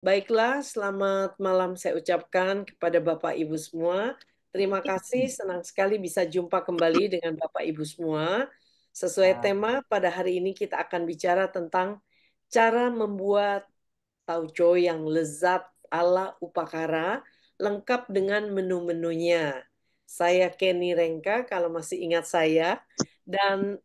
Baiklah, selamat malam saya ucapkan kepada Bapak Ibu semua. Terima kasih, senang sekali bisa jumpa kembali dengan Bapak Ibu semua. Sesuai tema, pada hari ini kita akan bicara tentang cara membuat tauco yang lezat ala Upakara, lengkap dengan menu-menunya. Saya Kenny Rengka, kalau masih ingat saya. Dan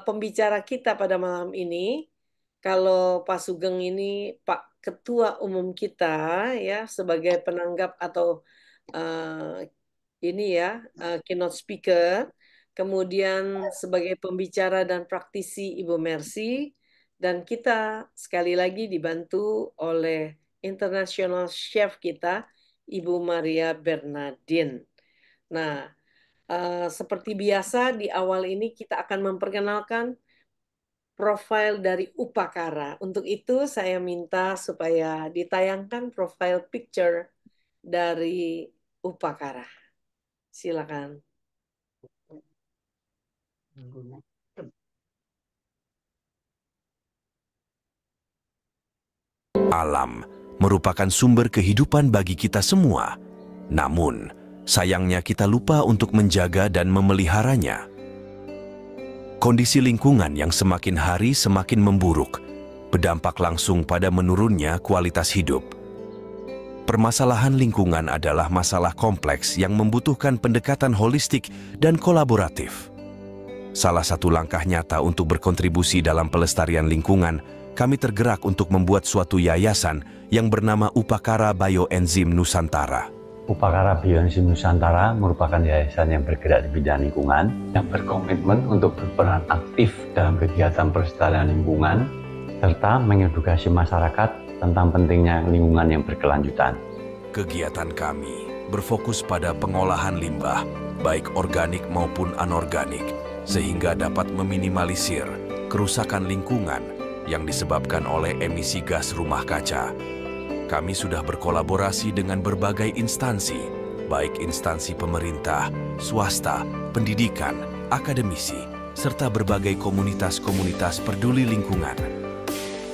pembicara kita pada malam ini, kalau Pak Sugeng ini Pak Ketua Umum kita ya sebagai penanggap atau eh, ini ya keynote speaker, kemudian sebagai pembicara dan praktisi Ibu Mercy, dan kita sekali lagi dibantu oleh international chef kita Ibu Maria Bernardin. Nah, seperti biasa di awal ini kita akan memperkenalkan profil dari Upakara. Untuk itu saya minta supaya ditayangkan profile picture dari Upakara. Silakan. Alam merupakan sumber kehidupan bagi kita semua. Namun, sayangnya kita lupa untuk menjaga dan memeliharanya. Kondisi lingkungan yang semakin hari semakin memburuk, berdampak langsung pada menurunnya kualitas hidup. Permasalahan lingkungan adalah masalah kompleks yang membutuhkan pendekatan holistik dan kolaboratif. Salah satu langkah nyata untuk berkontribusi dalam pelestarian lingkungan, kami tergerak untuk membuat suatu yayasan yang bernama Upakara Bioenzim Nusantara. Upakara Bioenzim Nusantara merupakan yayasan yang bergerak di bidang lingkungan yang berkomitmen untuk berperan aktif dalam kegiatan pelestarian lingkungan serta mengedukasi masyarakat tentang pentingnya lingkungan yang berkelanjutan. Kegiatan kami berfokus pada pengolahan limbah, baik organik maupun anorganik, sehingga dapat meminimalisir kerusakan lingkungan yang disebabkan oleh emisi gas rumah kaca. Kami sudah berkolaborasi dengan berbagai instansi, baik instansi pemerintah, swasta, pendidikan, akademisi, serta berbagai komunitas-komunitas peduli lingkungan.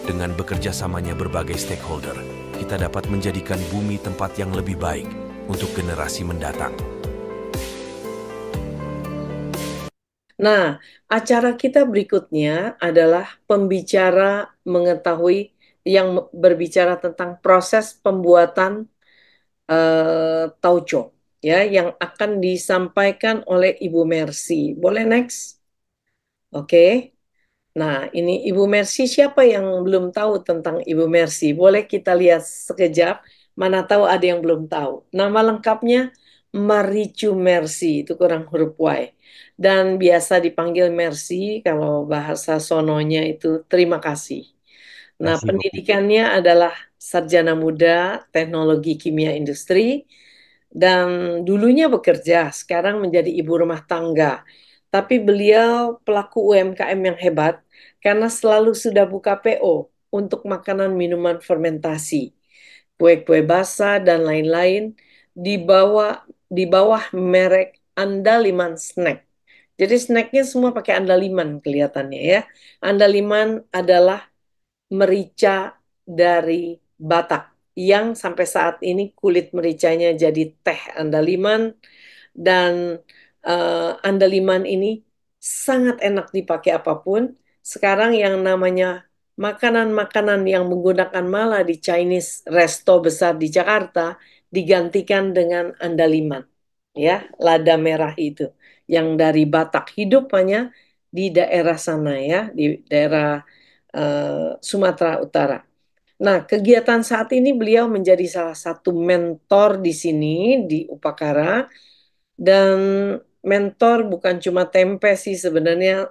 Dengan bekerja samanya berbagai stakeholder, kita dapat menjadikan bumi tempat yang lebih baik untuk generasi mendatang. Nah, acara kita berikutnya adalah pembicara mengetahui yang berbicara tentang proses pembuatan tauco ya yang akan disampaikan oleh Ibu Mercy. Boleh next? Oke. Nah, ini Ibu Mercy, siapa yang belum tahu tentang Ibu Mercy? Boleh kita lihat sekejap, mana tahu ada yang belum tahu. Nama lengkapnya Maricu Mercy, itu kurang huruf Y. Dan biasa dipanggil Mercy, kalau bahasa sononya itu terima kasih. Nah, Kasih Bu. pendidikannya adalah sarjana muda teknologi kimia industri, dan dulunya bekerja, sekarang menjadi ibu rumah tangga. Tapi beliau pelaku UMKM yang hebat karena selalu sudah buka PO untuk makanan minuman fermentasi, kue-kue basah dan lain-lain di bawah merek Andaliman Snack. Jadi snacknya semua pakai andaliman kelihatannya ya. Andaliman adalah merica dari Batak yang sampai saat ini kulit mericanya jadi teh andaliman, dan andaliman ini sangat enak dipakai apapun. Sekarang yang namanya makanan-makanan yang menggunakan mala di Chinese resto besar di Jakarta digantikan dengan andaliman. Ya, lada merah itu yang dari Batak, hidup hanya di daerah sana ya, di daerah Sumatera Utara. Nah, kegiatan saat ini beliau menjadi salah satu mentor di sini di Upakara, dan mentor bukan cuma tempe sih sebenarnya,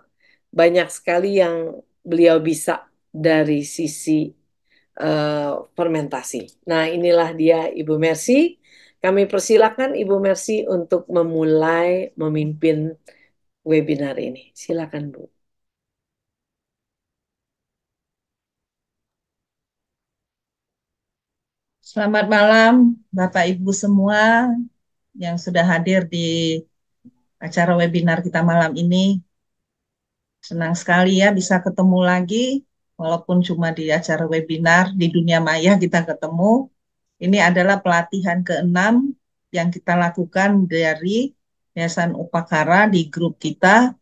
banyak sekali yang beliau bisa dari sisi fermentasi. Nah, inilah dia Ibu Mercy. Kami persilakan Ibu Mercy untuk memulai memimpin webinar ini. Silakan, Bu. Selamat malam, Bapak Ibu semua yang sudah hadir di acara webinar kita malam ini. Senang sekali ya bisa ketemu lagi walaupun cuma di acara webinar, di dunia maya kita ketemu. Ini adalah pelatihan ke-6 yang kita lakukan dari Yayasan Upakara di grup kita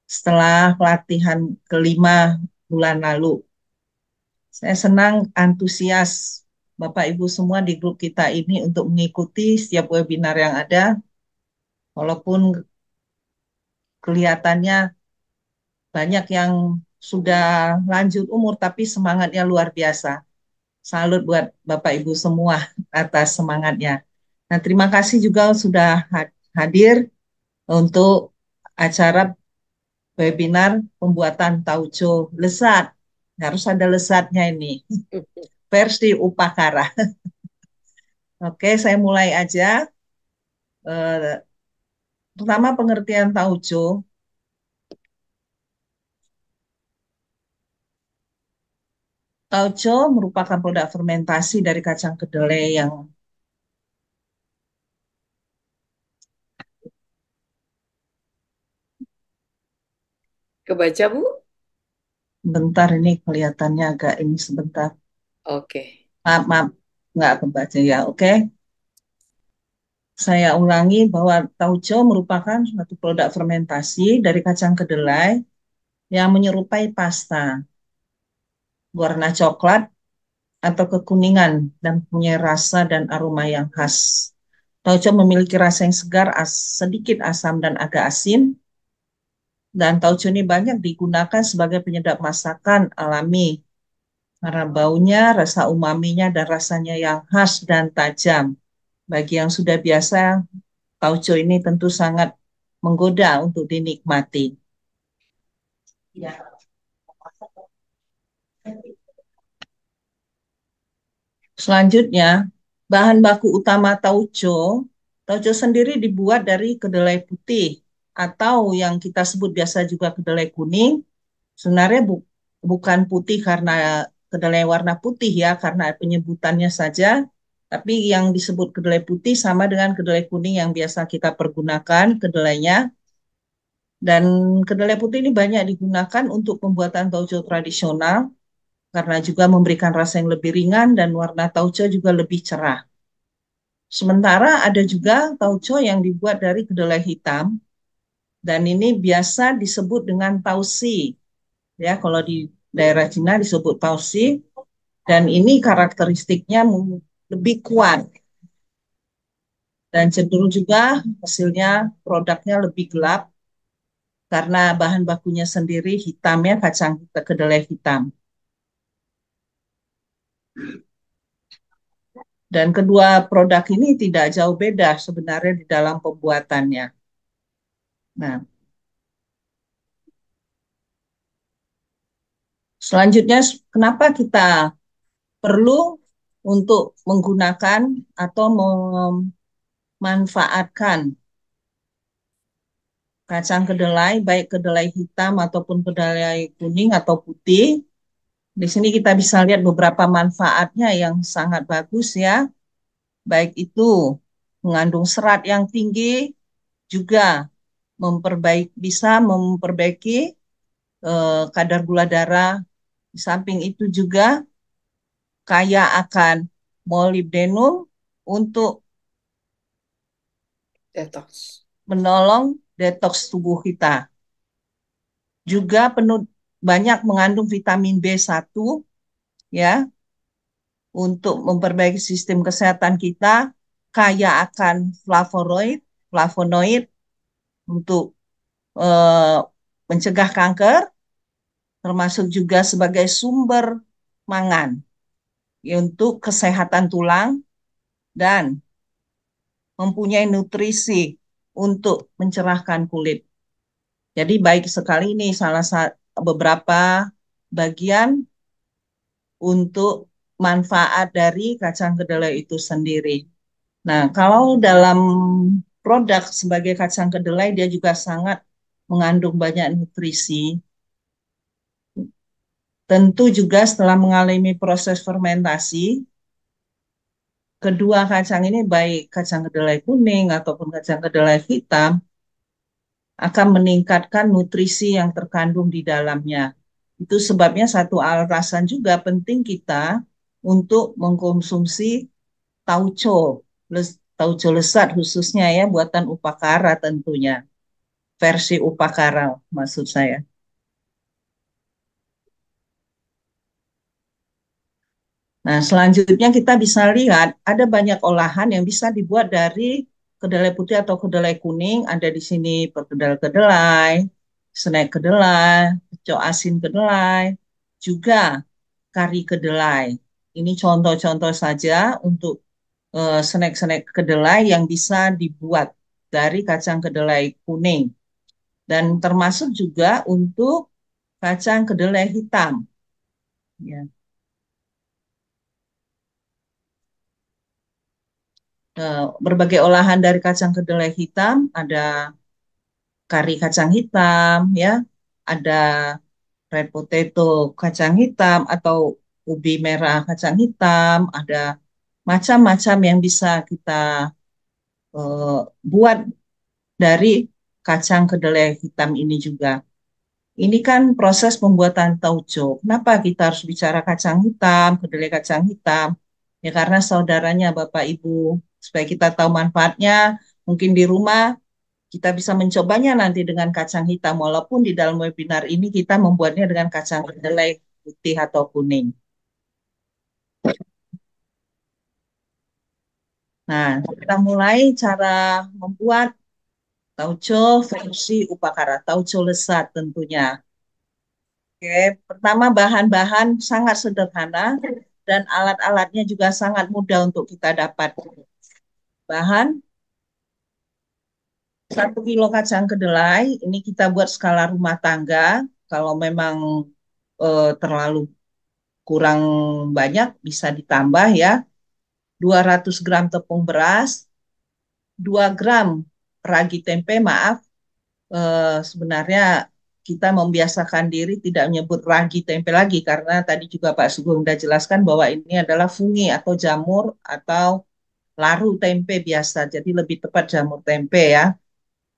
setelah pelatihan ke-5 bulan lalu. Saya senang antusias Bapak Ibu semua di grup kita ini untuk mengikuti setiap webinar yang ada, walaupun kelihatannya banyak yang sudah lanjut umur, tapi semangatnya luar biasa. Salut buat Bapak Ibu semua atas semangatnya. Nah, terima kasih juga sudah hadir untuk acara webinar pembuatan tauco lezat. Harus ada lezatnya ini. Versi Upakara. Oke, saya mulai aja. Pertama, pengertian tauco. Tauco merupakan produk fermentasi dari kacang kedelai yang Kebaca, Bu? bentar ini kelihatannya agak ini sebentar. Oke. Maaf, nggak kebaca ya. Oke. Saya ulangi bahwa tauco merupakan suatu produk fermentasi dari kacang kedelai yang menyerupai pasta, warna coklat atau kekuningan dan punya rasa dan aroma yang khas. Tauco memiliki rasa yang segar, sedikit asam dan agak asin. Dan tauco ini banyak digunakan sebagai penyedap masakan alami karena baunya, rasa umaminya, dan rasanya yang khas dan tajam. Bagi yang sudah biasa, tauco ini tentu sangat menggoda untuk dinikmati. Ya. Selanjutnya, bahan baku utama tauco. Tauco sendiri dibuat dari kedelai putih atau yang kita sebut biasa juga kedelai kuning. Sebenarnya bukan putih karena kedelai warna putih ya, karena penyebutannya saja. Tapi yang disebut kedelai putih sama dengan kedelai kuning yang biasa kita pergunakan kedelainya. Dan kedelai putih ini banyak digunakan untuk pembuatan tauco tradisional karena juga memberikan rasa yang lebih ringan dan warna tauco juga lebih cerah. Sementara ada juga tauco yang dibuat dari kedelai hitam dan ini biasa disebut dengan tausi. Ya, kalau di daerah Cina disebut tausi dan ini karakteristiknya lebih kuat dan cenderung juga hasilnya produknya lebih gelap karena bahan bakunya sendiri hitamnya kacang kedelai hitam. Dan kedua produk ini tidak jauh beda sebenarnya di dalam pembuatannya. Nah, selanjutnya kenapa kita perlu untuk menggunakan atau memanfaatkan kacang kedelai, baik kedelai hitam ataupun kedelai kuning atau putih. Di sini kita bisa lihat beberapa manfaatnya yang sangat bagus ya. Baik itu mengandung serat yang tinggi, juga bisa memperbaiki kadar gula darah. Di samping itu juga kaya akan molibdenum untuk Detox. menolong detoks tubuh kita. Juga banyak mengandung vitamin B1 ya untuk memperbaiki sistem kesehatan kita, kaya akan flavonoid untuk eh, mencegah kanker, termasuk juga sebagai sumber mangan untuk kesehatan tulang dan mempunyai nutrisi untuk mencerahkan kulit. Jadi baik sekali ini salah satu beberapa bagian untuk manfaat dari kacang kedelai itu sendiri. Nah, kalau dalam produk sebagai kacang kedelai dia juga sangat mengandung banyak nutrisi. Tentu juga setelah mengalami proses fermentasi, kedua kacang ini baik kacang kedelai kuning ataupun kacang kedelai hitam akan meningkatkan nutrisi yang terkandung di dalamnya. Itu sebabnya satu alasan juga penting kita untuk mengkonsumsi tauco, tauco lesat khususnya ya, buatan Upakara tentunya. Versi Upakara maksud saya. Nah, selanjutnya kita bisa lihat ada banyak olahan yang bisa dibuat dari kedelai putih atau kedelai kuning. Ada di sini perkedel-kedelai, snack kedelai, pecel asin kedelai, juga kari kedelai. Ini contoh-contoh saja untuk snack-snack kedelai yang bisa dibuat dari kacang kedelai kuning. Dan termasuk juga untuk kacang kedelai hitam. Ya. Berbagai olahan dari kacang kedelai hitam, ada kari kacang hitam, ya, ada red potato kacang hitam atau ubi merah kacang hitam, ada macam-macam yang bisa kita buat dari kacang kedelai hitam ini juga. Ini kan proses pembuatan tauco. Kenapa kita harus bicara kacang hitam, kedelai kacang hitam? Ya karena saudaranya Bapak Ibu, supaya kita tahu manfaatnya, mungkin di rumah kita bisa mencobanya nanti dengan kacang hitam, walaupun di dalam webinar ini kita membuatnya dengan kacang kedelai putih atau kuning. Nah, kita mulai cara membuat tauco versi Upakara, tauco lesat tentunya. Oke, pertama bahan-bahan sangat sederhana dan alat-alatnya juga sangat mudah untuk kita dapat. Bahan 1 kilo kacang kedelai, ini kita buat skala rumah tangga. Kalau memang terlalu kurang banyak bisa ditambah ya. 200 gram tepung beras, 2 gram ragi tempe, maaf. Sebenarnya kita membiasakan diri tidak menyebut ragi tempe lagi karena tadi juga Pak Sugeng sudah jelaskan bahwa ini adalah fungi atau jamur atau laru tempe biasa. Jadi lebih tepat jamur tempe ya.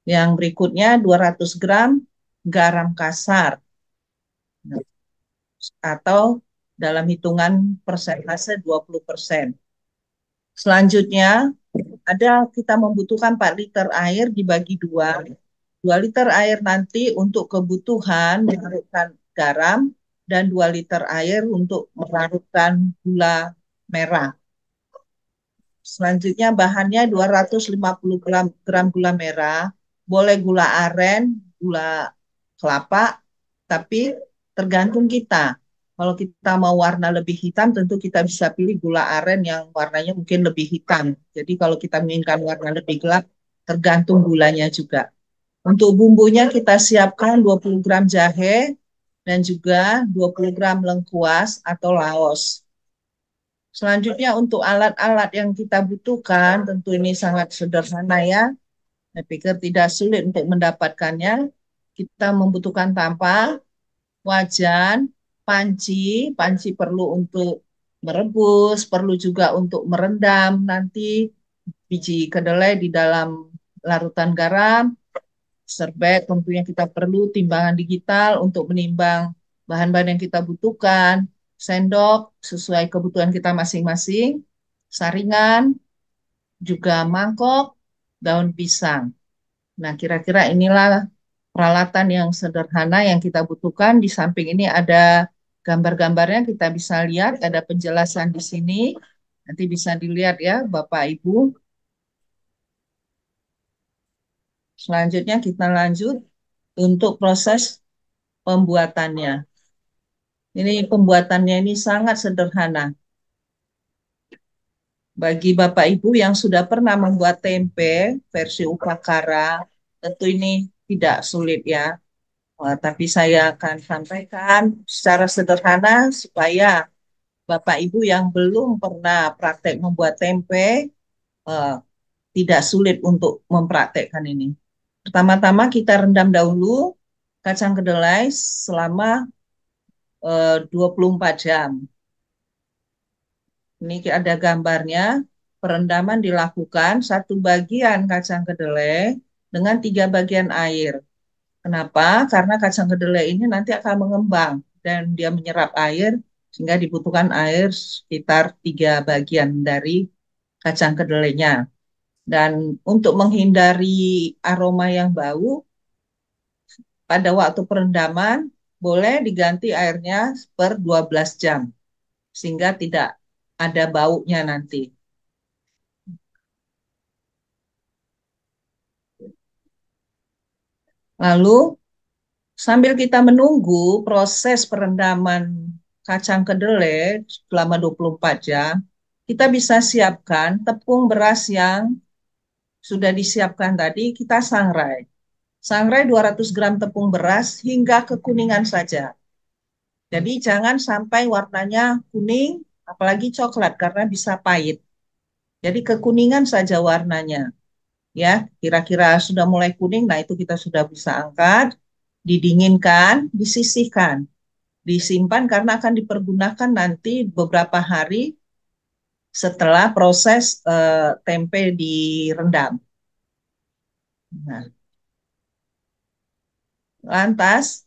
Yang berikutnya 200 gram garam kasar atau dalam hitungan persentase 20%. Selanjutnya ada kita membutuhkan 4 liter air dibagi 2. 2 liter air nanti untuk kebutuhan melarutkan garam dan 2 liter air untuk melarutkan gula merah. Selanjutnya bahannya 250 gram gula merah, boleh gula aren, gula kelapa, tapi tergantung kita. Kalau kita mau warna lebih hitam, tentu kita bisa pilih gula aren yang warnanya mungkin lebih hitam. Jadi kalau kita menginginkan warna lebih gelap, tergantung gulanya juga. Untuk bumbunya kita siapkan 20 gram jahe dan juga 20 gram lengkuas atau laos. Selanjutnya untuk alat-alat yang kita butuhkan, tentu ini sangat sederhana ya. Saya pikir tidak sulit untuk mendapatkannya. Kita membutuhkan tampah, wajan, panci. Panci perlu untuk merebus, perlu juga untuk merendam nanti biji kedelai di dalam larutan garam. Serbet tentunya kita perlu, timbangan digital untuk menimbang bahan-bahan yang kita butuhkan, sendok sesuai kebutuhan kita masing-masing, saringan, juga mangkok, daun pisang. Nah, kira-kira inilah peralatan yang sederhana yang kita butuhkan. Di samping ini ada gambar-gambarnya, kita bisa lihat, ada penjelasan di sini. Nanti bisa dilihat ya, Bapak Ibu. Selanjutnya kita lanjut untuk proses pembuatannya. Ini pembuatannya ini sangat sederhana. Bagi Bapak Ibu yang sudah pernah membuat tempe versi Upakara, tentu ini tidak sulit ya. Tapi saya akan sampaikan secara sederhana supaya Bapak Ibu yang belum pernah praktek membuat tempe tidak sulit untuk mempraktekkan ini. Pertama-tama kita rendam dahulu kacang kedelai selama 24 jam. Ini ada gambarnya. Perendaman dilakukan 1 bagian kacang kedelai dengan 3 bagian air. Kenapa? Karena kacang kedelai ini nanti akan mengembang dan dia menyerap air, sehingga dibutuhkan air sekitar 3 bagian dari kacang kedelainya. Dan untuk menghindari aroma yang bau, pada waktu perendaman boleh diganti airnya per 12 jam, sehingga tidak ada baunya nanti. Lalu sambil kita menunggu proses perendaman kacang kedelai selama 24 jam, kita bisa siapkan tepung beras yang sudah disiapkan tadi, kita sangrai. Sangrai 200 gram tepung beras hingga kekuningan saja. Jadi jangan sampai warnanya kuning, apalagi coklat, karena bisa pahit. Jadi kekuningan saja warnanya. Ya, kira-kira sudah mulai kuning, nah itu kita sudah bisa angkat, didinginkan, disisihkan, disimpan karena akan dipergunakan nanti beberapa hari setelah proses tempe direndam. Nah, lantas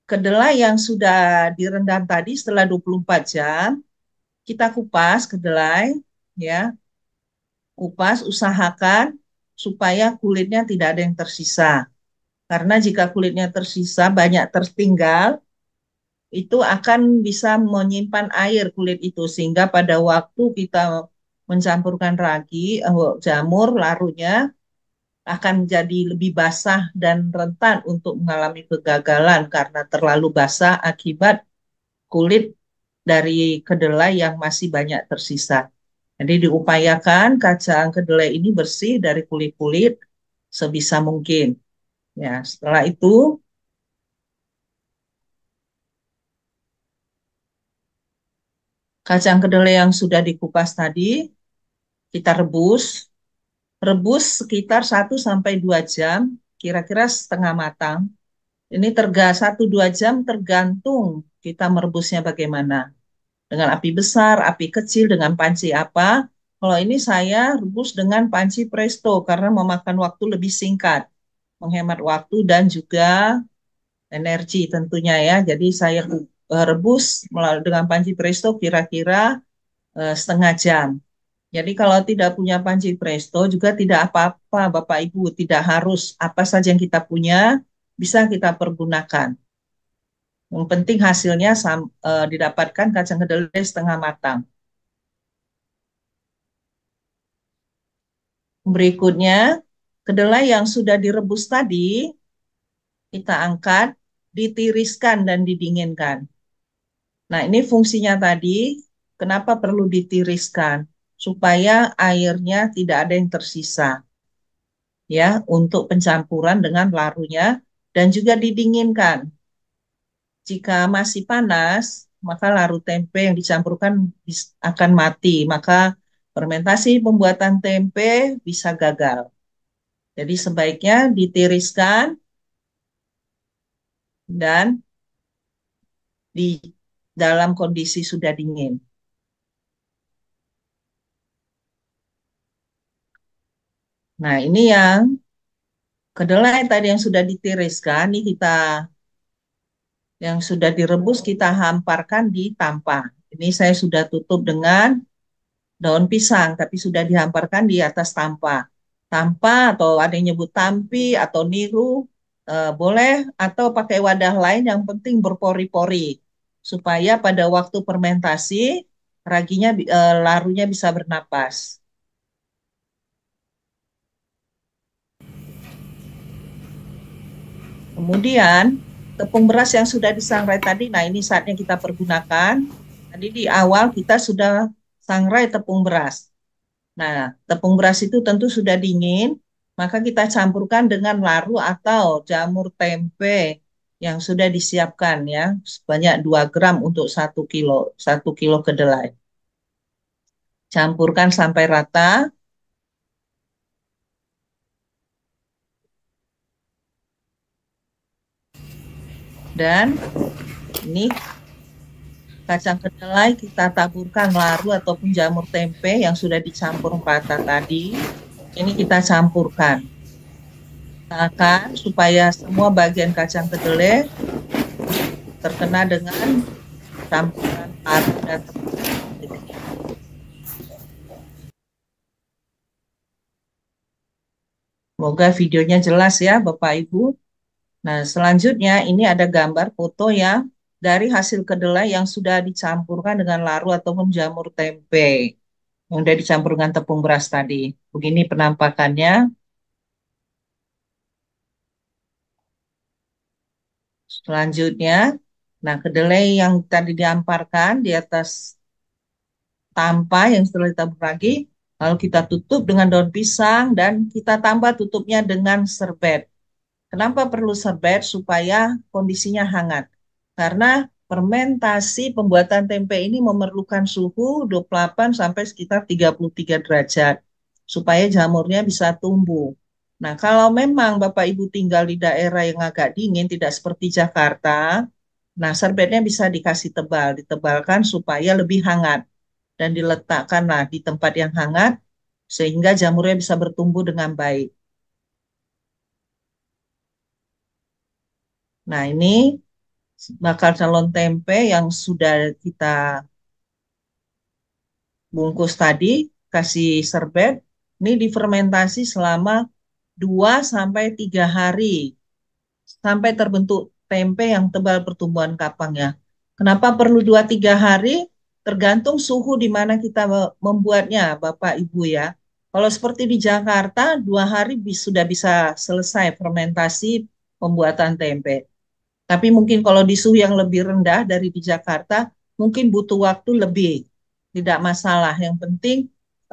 kedelai yang sudah direndam tadi setelah 24 jam, kita kupas kedelai, ya, kupas, usahakan supaya kulitnya tidak ada yang tersisa. Karena jika kulitnya tersisa, banyak tertinggal, itu akan bisa menyimpan air kulit itu, sehingga pada waktu kita mencampurkan ragi, jamur, larunya akan jadi lebih basah dan rentan untuk mengalami kegagalan karena terlalu basah akibat kulit dari kedelai yang masih banyak tersisa. Jadi diupayakan kacang kedelai ini bersih dari kulit-kulit sebisa mungkin. Ya, setelah itu kacang kedelai yang sudah dikupas tadi kita rebus. Rebus sekitar 1 sampai 2 jam, kira-kira setengah matang. Ini 1-2 jam tergantung kita merebusnya bagaimana. Dengan api besar, api kecil, dengan panci apa. Kalau ini saya rebus dengan panci presto karena memakan waktu lebih singkat. Menghemat waktu dan juga energi tentunya ya. Jadi saya rebus dengan panci presto kira-kira setengah jam. Jadi kalau tidak punya panci presto juga tidak apa-apa Bapak Ibu, tidak harus apa saja yang kita punya bisa kita pergunakan. Yang penting hasilnya didapatkan kacang kedelai setengah matang. Berikutnya, kedelai yang sudah direbus tadi kita angkat, ditiriskan dan didinginkan. Nah, ini fungsinya tadi, kenapa perlu ditiriskan? Supaya airnya tidak ada yang tersisa. Ya, untuk pencampuran dengan larunya dan juga didinginkan. Jika masih panas, maka laru tempe yang dicampurkan akan mati, maka fermentasi pembuatan tempe bisa gagal. Jadi sebaiknya ditiriskan dan di dalam kondisi sudah dingin. Nah, ini yang kedelai tadi yang sudah ditiriskan, ini kita yang sudah direbus kita hamparkan di tampah. Ini saya sudah tutup dengan daun pisang, tapi sudah dihamparkan di atas tampah. Tampah atau ada yang nyebut tampi atau niru, boleh, atau pakai wadah lain yang penting berpori-pori. Supaya pada waktu fermentasi, raginya, larunya bisa bernapas. Kemudian, tepung beras yang sudah disangrai tadi, nah ini saatnya kita pergunakan. Tadi di awal kita sudah sangrai tepung beras. Nah, tepung beras itu tentu sudah dingin, maka kita campurkan dengan laru atau jamur tempe yang sudah disiapkan ya, sebanyak 2 gram untuk 1 kilo, 1 kilo kedelai. Campurkan sampai rata. Dan ini kacang kedelai kita taburkan laru ataupun jamur tempe yang sudah dicampur rata tadi. Ini kita campurkan. Supaya semua bagian kacang kedelai terkena dengan campuran laru dan tepung. Semoga videonya jelas ya Bapak Ibu. Nah, selanjutnya ini ada gambar foto yang dari hasil kedelai yang sudah dicampurkan dengan laru ataupun jamur tempe yang sudah dicampur dengan tepung beras tadi. Begini penampakannya. Selanjutnya, nah kedelai yang tadi diamparkan di atas tampa yang setelah ditabur lagi, lalu kita tutup dengan daun pisang dan kita tambah tutupnya dengan serbet. Kenapa perlu serbet? Supaya kondisinya hangat. Karena fermentasi pembuatan tempe ini memerlukan suhu 28 sampai sekitar 33 derajat supaya jamurnya bisa tumbuh. Nah, kalau memang Bapak Ibu tinggal di daerah yang agak dingin, tidak seperti Jakarta, nah serbetnya bisa dikasih tebal, ditebalkan supaya lebih hangat dan diletakkanlah di tempat yang hangat sehingga jamurnya bisa bertumbuh dengan baik. Nah, ini bakal calon tempe yang sudah kita bungkus tadi, kasih serbet, ini difermentasi selama 2 sampai 3 hari sampai terbentuk tempe yang tebal pertumbuhan kapangnya. Kenapa perlu 2-3 hari? Tergantung suhu di mana kita membuatnya, Bapak Ibu ya. Kalau seperti di Jakarta, 2 hari sudah bisa selesai fermentasi pembuatan tempe. Tapi mungkin kalau di suhu yang lebih rendah dari di Jakarta, mungkin butuh waktu lebih. Tidak masalah. Yang penting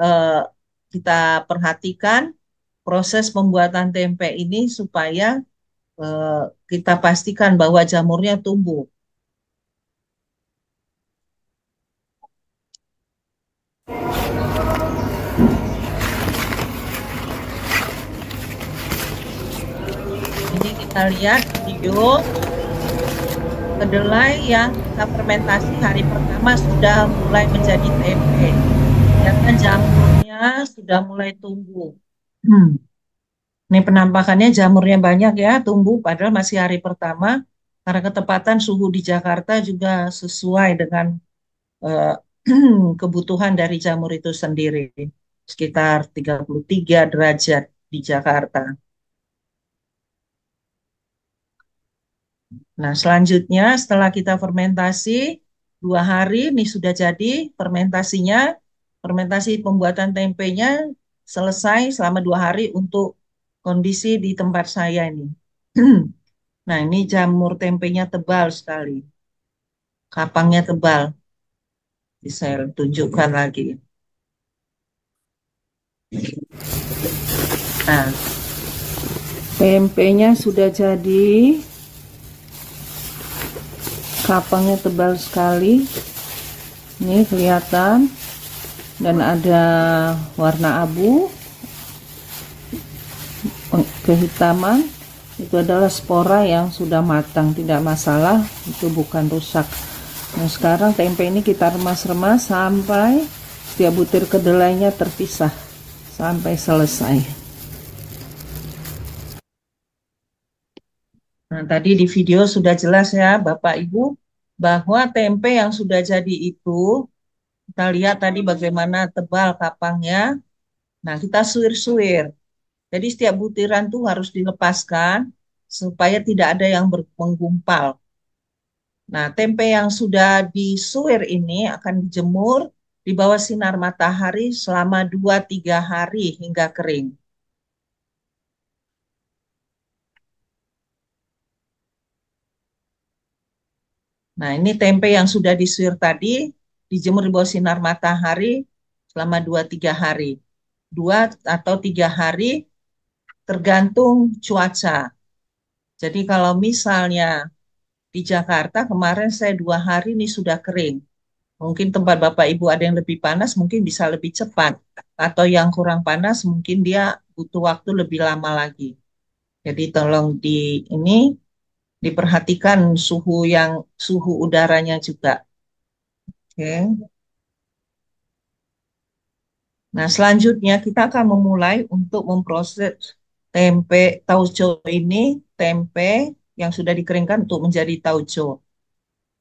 eh, kita perhatikan proses pembuatan tempe ini supaya eh, kita pastikan bahwa jamurnya tumbuh. Ini kita lihat video kedelai yang kita fermentasi hari pertama sudah mulai menjadi tempe. Ya kan jamurnya sudah mulai tumbuh. Ini penampakannya jamurnya banyak ya, tumbuh padahal masih hari pertama. Karena ketepatan suhu di Jakarta juga sesuai dengan eh, kebutuhan dari jamur itu sendiri. Sekitar 33 derajat di Jakarta. Nah, selanjutnya setelah kita fermentasi 2 hari, ini sudah jadi fermentasinya. Fermentasi pembuatan tempenya selesai selama 2 hari untuk kondisi di tempat saya ini. Nah, ini jamur tempenya tebal sekali. Kapangnya tebal. Bisa saya tunjukkan lagi. Nah, tempenya sudah jadi. Kapangnya tebal sekali. Ini kelihatan. Dan ada warna abu. Kehitaman. Itu adalah spora yang sudah matang. Tidak masalah. Itu bukan rusak. Nah, sekarang tempe ini kita remas-remas sampai setiap butir kedelainya terpisah. Sampai selesai. Nah, tadi di video sudah jelas ya Bapak Ibu bahwa tempe yang sudah jadi itu kita lihat tadi bagaimana tebal kapangnya. Nah, kita suir-suir. Jadi setiap butiran tuh harus dilepaskan supaya tidak ada yang menggumpal. Nah, tempe yang sudah disuir ini akan dijemur di bawah sinar matahari selama 2-3 hari hingga kering. Nah, ini tempe yang sudah disuir tadi, dijemur di bawah sinar matahari selama 2-3 hari. 2 atau 3 hari tergantung cuaca. Jadi kalau misalnya di Jakarta kemarin saya 2 hari ini sudah kering. Mungkin tempat Bapak Ibu ada yang lebih panas, mungkin bisa lebih cepat. Atau yang kurang panas, mungkin dia butuh waktu lebih lama lagi. Jadi tolong ini diperhatikan suhu udaranya juga. Oke. Nah, selanjutnya kita akan memulai untuk memproses tempe tauco ini, tempe yang sudah dikeringkan untuk menjadi tauco.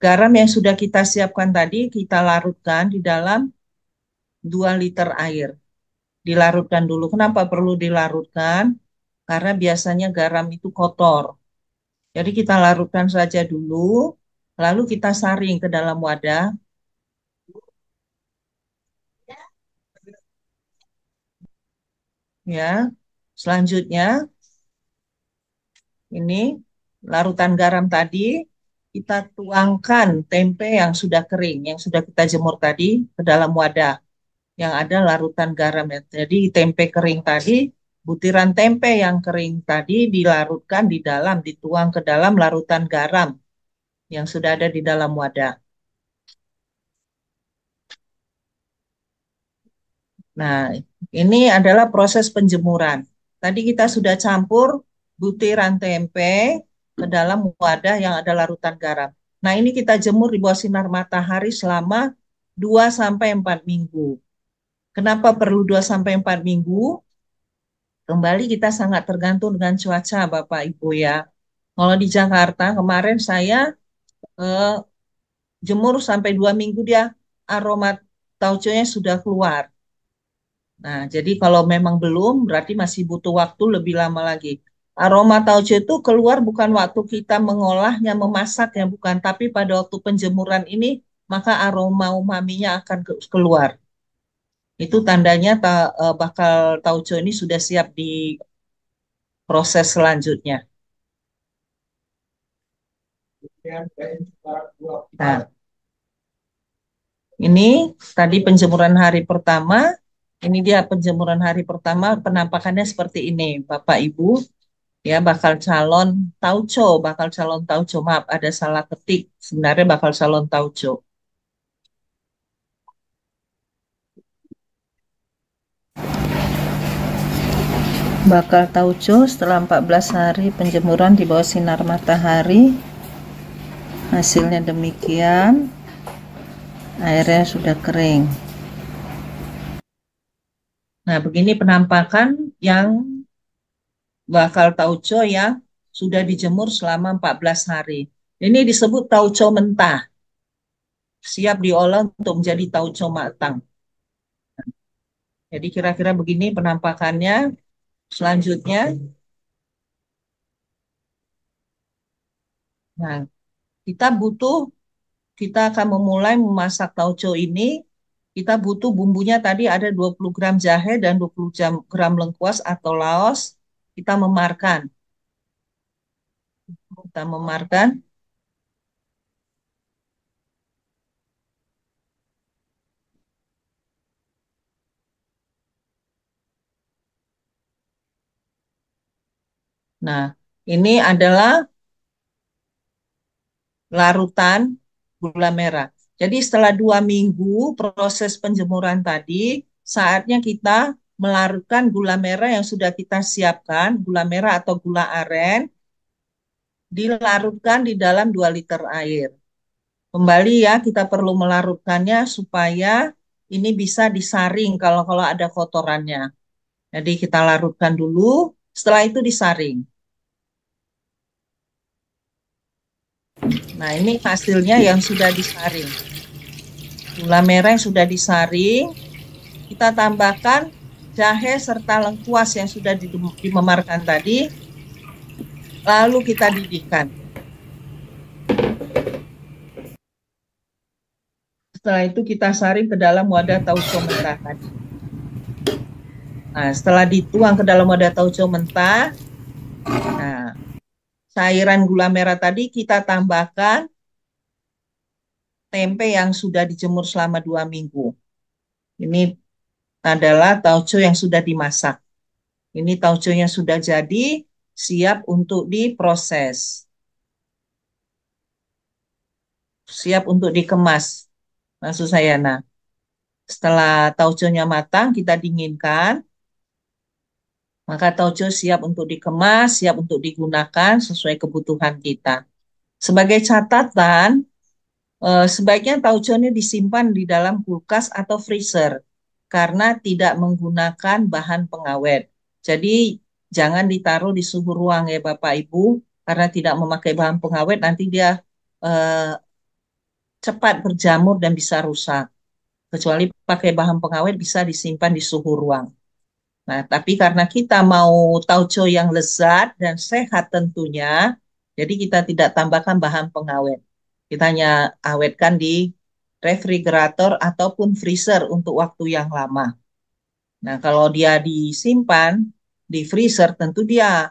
garam yang sudah kita siapkan tadi kita larutkan di dalam 2 liter air. Dilarutkan dulu. Kenapa perlu dilarutkan? Karena biasanya garam itu kotor. Jadi kita larutkan saja dulu, lalu kita saring ke dalam wadah. Ya, selanjutnya ini larutan garam tadi kita tuangkan tempe yang sudah kering, yang sudah kita jemur tadi ke dalam wadah yang ada larutan garam. Jadi tempe kering tadi, butiran tempe yang kering tadi dilarutkan di dalam, dituang ke dalam larutan garam yang sudah ada di dalam wadah. Nah, ini adalah proses penjemuran. Tadi kita sudah campur butiran tempe ke dalam wadah yang ada larutan garam. Nah, ini kita jemur di bawah sinar matahari selama 2 sampai 4 minggu. Kenapa perlu 2 sampai 4 minggu? Kembali kita sangat tergantung dengan cuaca, Bapak Ibu ya. Kalau di Jakarta kemarin saya eh, jemur sampai 2 minggu dia aroma tauconya sudah keluar. Nah, jadi kalau memang belum, berarti masih butuh waktu lebih lama lagi. Aroma tauco itu keluar bukan waktu kita mengolahnya, memasaknya, bukan. Tapi pada waktu penjemuran ini, maka aroma umaminya akan keluar. Itu tandanya bakal tauco ini sudah siap di proses selanjutnya. Nah, ini tadi penjemuran hari pertama. Ini dia penjemuran hari pertama, penampakannya seperti ini, Bapak Ibu. Ya, bakal calon tauco, maaf ada salah ketik, sebenarnya bakal calon tauco. Bakal tauco setelah 14 hari penjemuran di bawah sinar matahari, hasilnya demikian, airnya sudah kering. Nah, begini penampakan yang bakal tauco yang sudah dijemur selama 14 hari. Ini disebut tauco mentah. Siap diolah untuk menjadi tauco matang. Jadi kira-kira begini penampakannya. Selanjutnya, nah, kita akan memulai memasak tauco ini. Kita butuh bumbunya tadi ada 20 gram jahe dan 20 gram lengkuas atau laos. Kita memarkan. Kita memarkan. Nah, ini adalah larutan gula merah. Jadi setelah 2 minggu proses penjemuran tadi, saatnya kita melarutkan gula merah yang sudah kita siapkan, gula merah atau gula aren, dilarutkan di dalam 2 liter air. Kembali ya, kita perlu melarutkannya supaya ini bisa disaring kalau ada kotorannya. Jadi kita larutkan dulu, setelah itu disaring. Nah, ini hasilnya yang sudah disaring. Gula merah yang sudah disaring, kita tambahkan jahe serta lengkuas yang sudah dimemarkan tadi, lalu kita didihkan. Setelah itu kita saring ke dalam wadah tauco mentah tadi. Nah, setelah dituang ke dalam wadah tauco mentah, nah, cairan gula merah tadi kita tambahkan tempe yang sudah dijemur selama 2 minggu. Ini adalah tauco yang sudah dimasak. Ini tauconya sudah jadi, siap untuk diproses. Siap untuk dikemas. Maksud saya, nah, setelah tauconya matang, kita dinginkan. Maka tauco siap untuk dikemas, siap untuk digunakan sesuai kebutuhan kita. Sebagai catatan, sebaiknya tauco ini disimpan di dalam kulkas atau freezer karena tidak menggunakan bahan pengawet. Jadi jangan ditaruh di suhu ruang ya Bapak Ibu, karena tidak memakai bahan pengawet nanti dia cepat berjamur dan bisa rusak. Kecuali pakai bahan pengawet bisa disimpan di suhu ruang. Nah, tapi karena kita mau tauco yang lezat dan sehat tentunya, jadi kita tidak tambahkan bahan pengawet. Kita hanya awetkan di refrigerator ataupun freezer untuk waktu yang lama. Nah, kalau dia disimpan di freezer, tentu dia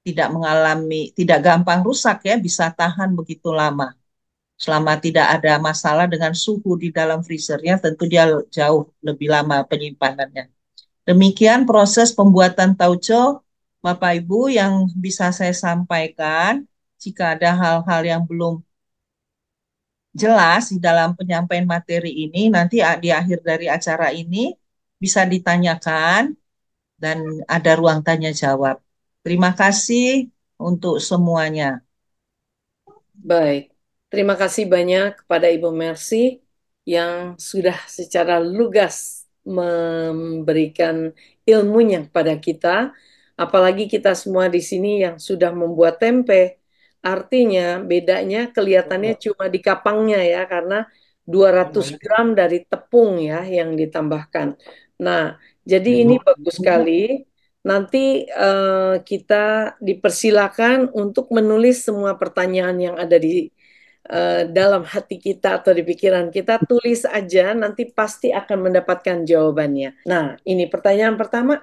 tidak gampang rusak ya, bisa tahan begitu lama. Selama tidak ada masalah dengan suhu di dalam freezernya, tentu dia jauh lebih lama penyimpanannya. Demikian proses pembuatan tauco, Bapak Ibu, yang bisa saya sampaikan. Jika ada hal-hal yang belum jelas di dalam penyampaian materi ini, nanti di akhir dari acara ini bisa ditanyakan dan ada ruang tanya jawab. Terima kasih untuk semuanya. Baik, terima kasih banyak kepada Ibu Mercy yang sudah secara lugas memberikan ilmunya kepada kita. Apalagi kita semua di sini yang sudah membuat tempe. Artinya bedanya kelihatannya cuma di kapangnya ya, karena 200 gram dari tepung ya yang ditambahkan. Nah, jadi ini bagus sekali. Nanti kita dipersilakan untuk menulis semua pertanyaan yang ada di dalam hati kita atau di pikiran kita. Tulis aja, nanti pasti akan mendapatkan jawabannya. Nah, ini pertanyaan pertama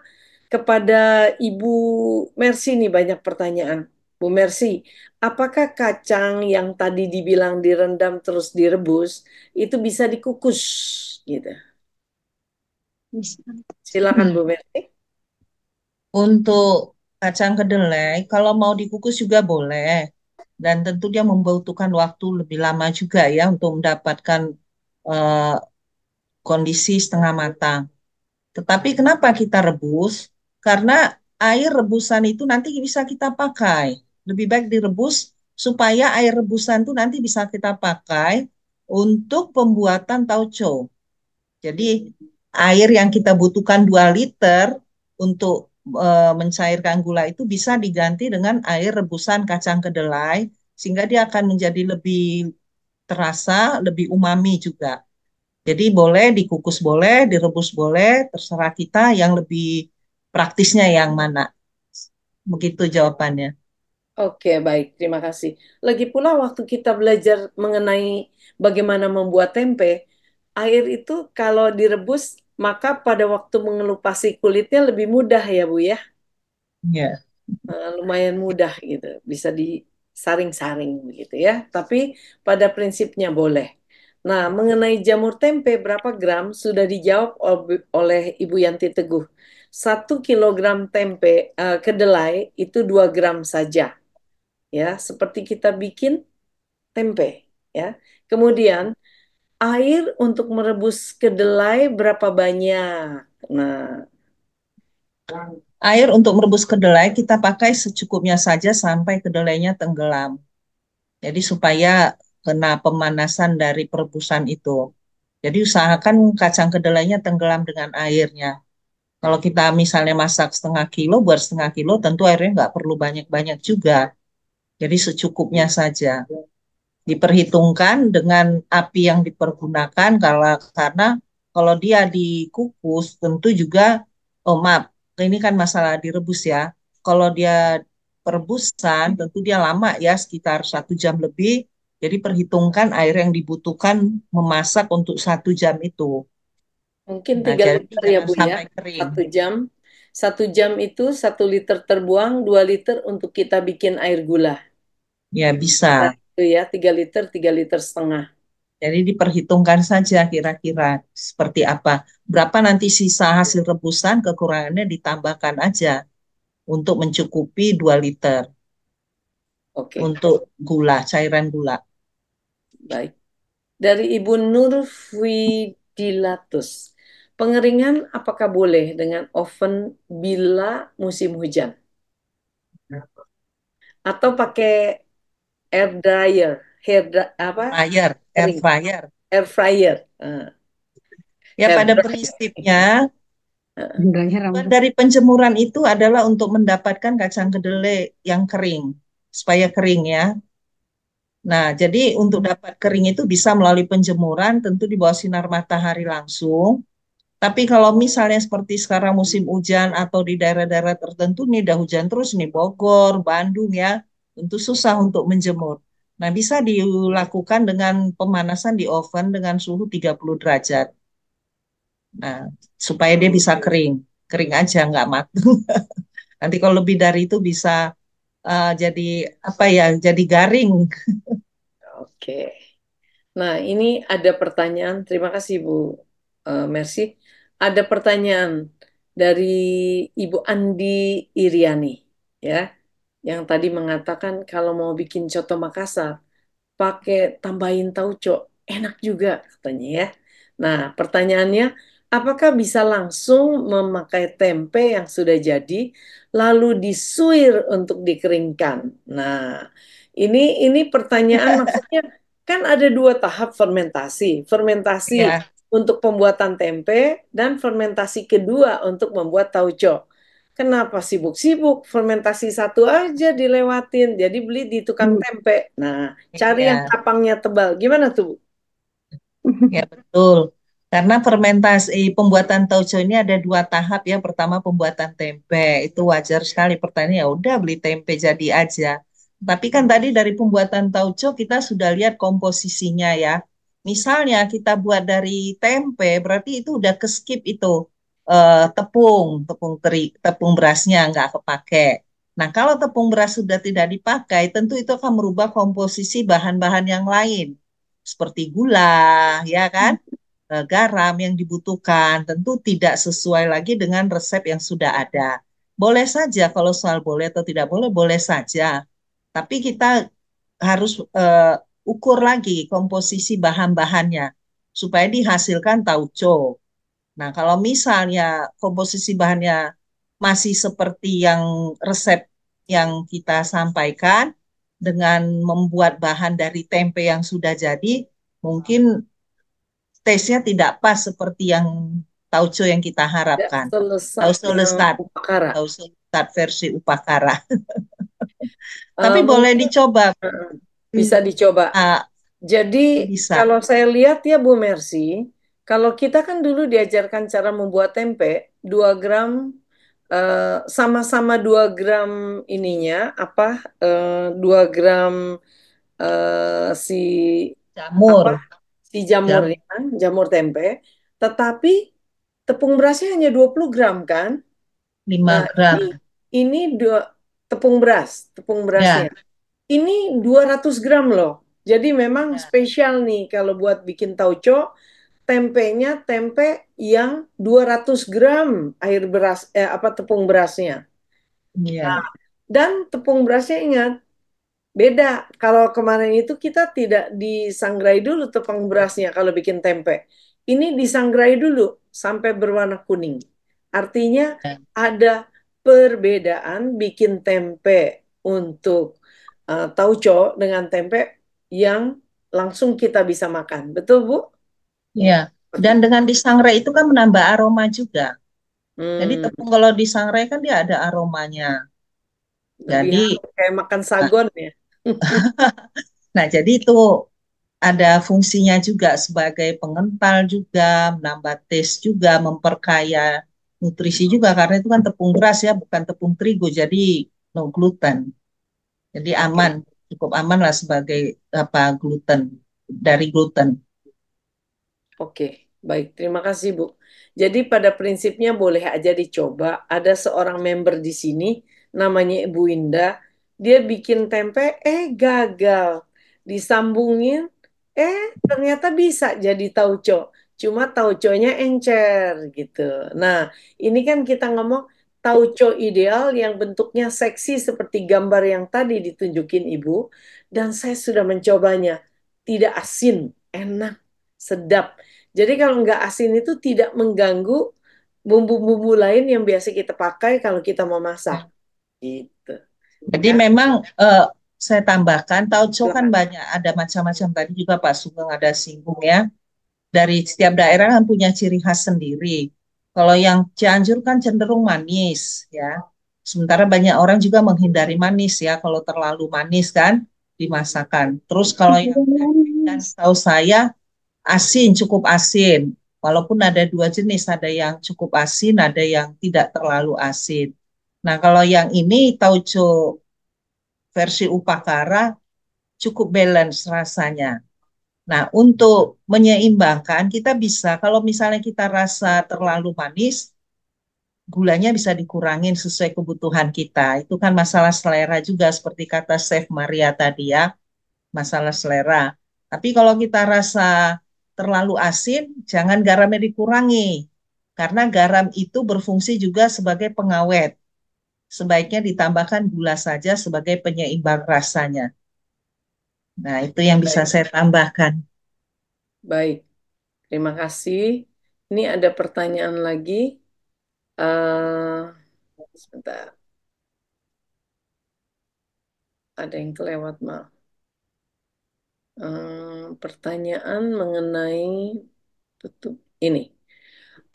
kepada Ibu Mercy nih, banyak pertanyaan. Bu Mercy, apakah kacang yang tadi dibilang direndam terus direbus itu bisa dikukus gitu? Silakan Bu Mercy. Untuk kacang kedelai, kalau mau dikukus juga boleh. Dan tentu dia membutuhkan waktu lebih lama juga ya untuk mendapatkan eh, kondisi setengah matang. Tetapi kenapa kita rebus? Karena air rebusan itu nanti bisa kita pakai. Lebih baik direbus supaya air rebusan itu nanti bisa kita pakai untuk pembuatan tauco. Jadi air yang kita butuhkan 2 liter untuk mencairkan gula itu bisa diganti dengan air rebusan kacang kedelai sehingga dia akan menjadi lebih terasa, lebih umami juga. Jadi boleh dikukus boleh, direbus boleh, terserah kita yang lebih praktisnya yang mana. Begitu jawabannya. Oke, baik. Terima kasih. Lagi pula waktu kita belajar mengenai bagaimana membuat tempe, air itu kalau direbus, maka pada waktu mengelupasi kulitnya lebih mudah ya, Bu ya. Ya. Lumayan mudah gitu. Bisa disaring-saring begitu ya. Tapi pada prinsipnya boleh. Nah, mengenai jamur tempe berapa gram sudah dijawab oleh Ibu Yanti Teguh. 1 kilogram tempe kedelai itu 2 gram saja ya, seperti kita bikin tempe ya. Kemudian air untuk merebus kedelai berapa banyak? Nah, Air untuk merebus kedelai kita pakai secukupnya saja sampai kedelainya tenggelam. Jadi supaya kena pemanasan dari perebusan itu. Jadi usahakan kacang kedelainya tenggelam dengan airnya. Kalau kita misalnya masak setengah kilo, buat setengah kilo, tentu airnya nggak perlu banyak-banyak juga. Jadi secukupnya saja. Diperhitungkan dengan api yang dipergunakan karena kalau dia dikukus tentu juga, oh maaf, ini kan masalah direbus ya. Kalau dia perebusan tentu dia lama ya, sekitar 1 jam lebih. Jadi perhitungkan air yang dibutuhkan memasak untuk 1 jam itu. mungkin Nah, tiga jadi liter ya jangan Bu ya. sampai kering. 1 jam. 1 jam itu 1 liter terbuang, 2 liter untuk kita bikin air gula. Ya Nah, bisa. itu ya 3 liter, 3 liter setengah. Jadi diperhitungkan saja kira-kira seperti apa. Berapa nanti sisa hasil rebusan, kekurangannya ditambahkan aja untuk mencukupi 2 liter Oke, untuk gula, cairan gula. baik. Dari Ibu Nurfidilatus. Pengeringan apakah boleh dengan oven bila musim hujan? Atau pakai air dryer, apa? Air Kering, fryer. air fryer. Ya Air pada dryer. prinsipnya Gendangnya tujuan rambut. dari penjemuran itu adalah untuk mendapatkan kacang kedelai yang kering, supaya kering ya. Nah, jadi untuk dapat kering itu bisa melalui penjemuran, tentu di bawah sinar matahari langsung. Tapi kalau misalnya seperti sekarang musim hujan atau di daerah-daerah tertentu nih udah hujan terus nih Bogor, Bandung ya, tentu susah untuk menjemur. Nah, bisa dilakukan dengan pemanasan di oven dengan suhu 30 derajat. Nah, supaya dia bisa kering. Kering aja, nggak matang. Nanti kalau lebih dari itu bisa jadi apa ya, jadi garing. Oke. Nah, ini ada pertanyaan. Terima kasih Bu Mercy. Ada pertanyaan dari Ibu Andi Iriani, ya, yang tadi mengatakan kalau mau bikin coto Makassar, pakai tambahin tauco, enak juga katanya ya. Nah, pertanyaannya, apakah bisa langsung memakai tempe yang sudah jadi, lalu disuir untuk dikeringkan? Nah, ini pertanyaan maksudnya kan ada dua tahap fermentasi. Fermentasi Ya, untuk pembuatan tempe dan fermentasi kedua untuk membuat tauco. Kenapa sibuk-sibuk? Fermentasi satu aja dilewatin. Jadi beli di tukang tempe. Nah, cari yang iya. kapangnya tebal. Gimana tuh, Bu? Ya, betul. Karena fermentasi pembuatan tauco ini ada dua tahap ya. Pertama pembuatan tempe. Itu wajar sekali pertanyaan ya udah beli tempe jadi aja. Tapi kan tadi dari pembuatan tauco kita sudah lihat komposisinya ya. Misalnya kita buat dari tempe berarti itu udah ke skip itu tepung berasnya nggak kepake. Nah, kalau tepung beras sudah tidak dipakai, tentu itu akan merubah komposisi bahan-bahan yang lain seperti gula, ya kan? Garam yang dibutuhkan tentu tidak sesuai lagi dengan resep yang sudah ada. Boleh saja kalau soal boleh atau tidak boleh, boleh saja. Tapi kita harus ukur lagi komposisi bahan-bahannya supaya dihasilkan tauco. Nah, kalau misalnya komposisi bahannya masih seperti yang resep yang kita sampaikan dengan membuat bahan dari tempe yang sudah jadi, mungkin tesnya tidak pas seperti yang tauco yang kita Tidak harapkan. selesat Tauco yang lestat, upakara. tauco lestat versi upakara. Tapi boleh Mungkin dicoba. bisa dicoba. Ah, Jadi bisa. kalau saya lihat ya Bu Mercy, kalau kita kan dulu diajarkan cara membuat tempe, 2 gram sama-sama 2 gram ininya apa 2 gram si Jamur, apa si jamurnya, jam jamur tempe, tetapi tepung berasnya hanya 20 gram kan? 5 Nah, ini gram. ini dua tepung berasnya. Ya, Ini 200 gram loh. Jadi memang ya, spesial nih kalau buat bikin tauco, tempenya tempe yang 200 gram air beras apa tepung berasnya. ya, Dan tepung berasnya ingat beda. Kalau kemarin itu kita tidak disangrai dulu tepung berasnya kalau bikin tempe. Ini disangrai dulu sampai berwarna kuning. Artinya ya. ada perbedaan bikin tempe untuk tauco dengan tempe yang langsung kita bisa makan. Betul, Bu? Ya. Dan Oke. dengan disangrai itu kan menambah aroma juga. Jadi Hmm, tepung kalau disangrai kan dia ada aromanya. lebih Jadi, hangat kayak makan nah, sagon ya. nah, jadi itu ada fungsinya juga sebagai pengental juga, menambah taste juga, memperkaya nutrisi juga karena itu kan tepung beras ya, bukan tepung terigu, jadi no gluten. Jadi Oke. aman, cukup aman lah sebagai apa gluten dari gluten. Oke, baik. Terima kasih, Bu. Jadi pada prinsipnya boleh aja dicoba. Ada seorang member di sini, namanya Ibu Indah. Dia bikin tempe, gagal. Disambungin, ternyata bisa jadi tauco. Cuma tauconya encer gitu. Nah, ini kan kita ngomong tauco ideal yang bentuknya seksi seperti gambar yang tadi ditunjukin Ibu. Dan saya sudah mencobanya. Tidak asin, enak, sedap. Jadi kalau nggak asin itu tidak mengganggu bumbu-bumbu lain yang biasa kita pakai kalau kita mau masak. Gitu. Jadi Ya, memang saya tambahkan tauco kan silakan. banyak ada macam-macam tadi juga Pak Sugeng ada singgung ya. Dari setiap daerah kan punya ciri khas sendiri. Kalau yang Cianjur kan cenderung manis ya. Sementara banyak orang juga menghindari manis ya kalau terlalu manis kan. dimasakkan. Terus kalau yang tempe kan tahu saya asin, cukup asin. Walaupun ada dua jenis, ada yang cukup asin, ada yang tidak terlalu asin. Nah, kalau yang ini tauco versi Upakara cukup balance rasanya. Nah, untuk menyeimbangkan, kita bisa, kalau misalnya kita rasa terlalu manis, gulanya bisa dikurangin sesuai kebutuhan kita. Itu kan masalah selera juga, seperti kata Chef Maria tadi ya, masalah selera. Tapi kalau kita rasa terlalu asin, jangan garamnya dikurangi. Karena garam itu berfungsi juga sebagai pengawet. Sebaiknya ditambahkan gula saja sebagai penyeimbang rasanya. Nah, itu yang bisa Baik, saya tambahkan. baik. Terima kasih. Ini ada pertanyaan lagi. Sebentar, ada yang kelewat, maaf. Pertanyaan mengenai tutup ini.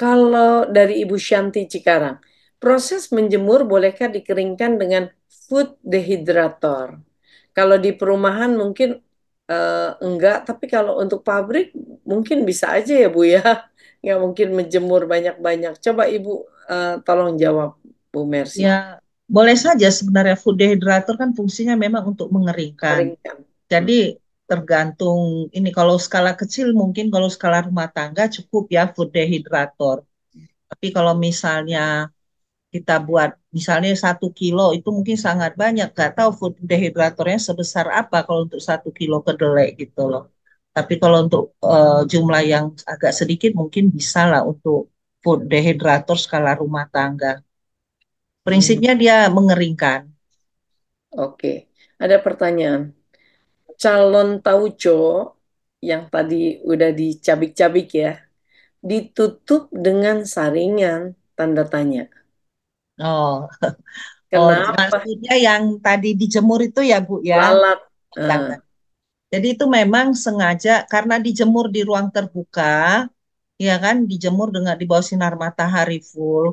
Kalau dari Ibu Shanti Cikarang, proses menjemur bolehkah dikeringkan dengan food dehydrator? Kalau di perumahan mungkin enggak, tapi kalau untuk pabrik mungkin bisa aja ya Bu ya. Nggak mungkin menjemur banyak-banyak. Coba Ibu tolong jawab Bu Mercy. Ya, boleh saja sebenarnya food dehydrator kan fungsinya memang untuk mengeringkan. Keringkan. Jadi tergantung ini kalau skala kecil mungkin kalau skala rumah tangga cukup ya food dehydrator. Tapi kalau misalnya kita buat misalnya 1 kilo itu mungkin sangat banyak. Gak tahu food dehydratornya sebesar apa kalau untuk 1 kilo kedelai gitu loh. Tapi kalau untuk jumlah yang agak sedikit mungkin bisa lah untuk food dehydrator skala rumah tangga. Hmm, Prinsipnya dia mengeringkan. oke. Ada pertanyaan. Calon tauco yang tadi udah dicabik-cabik ya, ditutup dengan saringan tanda tanya. Oh, oh, Kenapa maksudnya yang tadi dijemur itu ya Bu ya. lalat? Jangan. Jadi itu memang sengaja karena dijemur di ruang terbuka, ya kan, dijemur dengan di bawah sinar matahari full.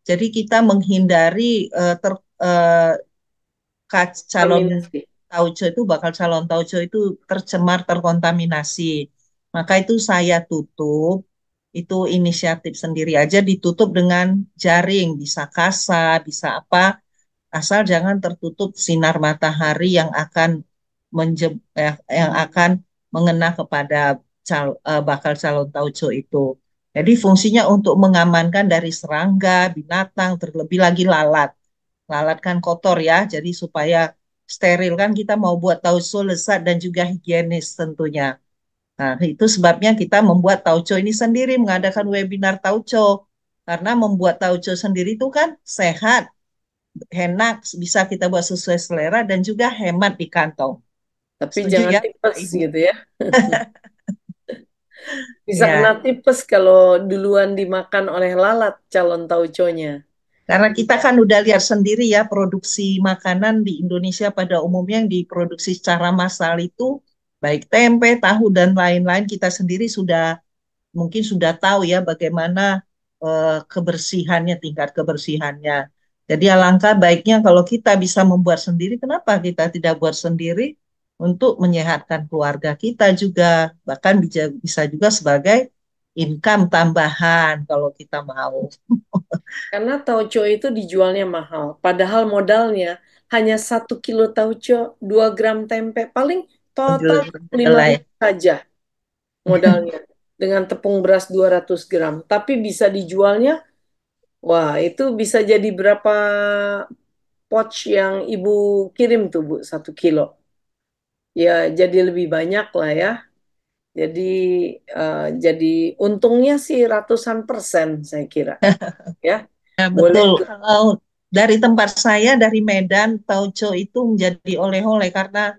Jadi kita menghindari eh, ter, eh, calon Kontaminasi. tauco itu bakal calon tauco itu tercemar, terkontaminasi. Maka itu saya tutup, itu inisiatif sendiri aja ditutup dengan jaring, bisa kasa, bisa apa, asal jangan tertutup sinar matahari yang akan yang akan mengena kepada bakal calon tauco itu. Jadi fungsinya untuk mengamankan dari serangga, binatang, terlebih lagi lalat. Lalat kan kotor ya, jadi supaya steril kan kita mau buat tauco lezat dan juga higienis tentunya. Nah, itu sebabnya kita membuat tauco ini sendiri, mengadakan webinar tauco. Karena membuat tauco sendiri itu kan sehat, enak, bisa kita buat sesuai selera dan juga hemat di kantong. Tapi Setuju jangan ya, Pak tipes Ibu? gitu ya. Bisa kena Ya, tipes kalau duluan dimakan oleh lalat calon tauconya. karena kita kan udah lihat sendiri ya produksi makanan di Indonesia pada umumnya yang diproduksi secara massal itu baik tempe, tahu dan lain-lain kita sendiri sudah mungkin sudah tahu ya bagaimana kebersihannya, tingkat kebersihannya. Jadi alangkah baiknya kalau kita bisa membuat sendiri, kenapa kita tidak buat sendiri untuk menyehatkan keluarga kita juga, bahkan bisa juga sebagai income tambahan kalau kita mau. Karena tauco itu dijualnya mahal. Padahal modalnya hanya 1 kilo tauco, 2 gram tempe. Paling total lima Kedelai. ribu saja modalnya. Dengan tepung beras 200 gram. Tapi bisa dijualnya, wah itu bisa jadi berapa pouch yang ibu kirim tuh Bu, 1 kilo. Ya jadi lebih banyak lah ya. Jadi jadi untungnya sih ratusan persen saya kira. Ya, Ya, boleh betul. tuh. Kalau dari tempat saya, dari Medan, tauco itu menjadi oleh-oleh karena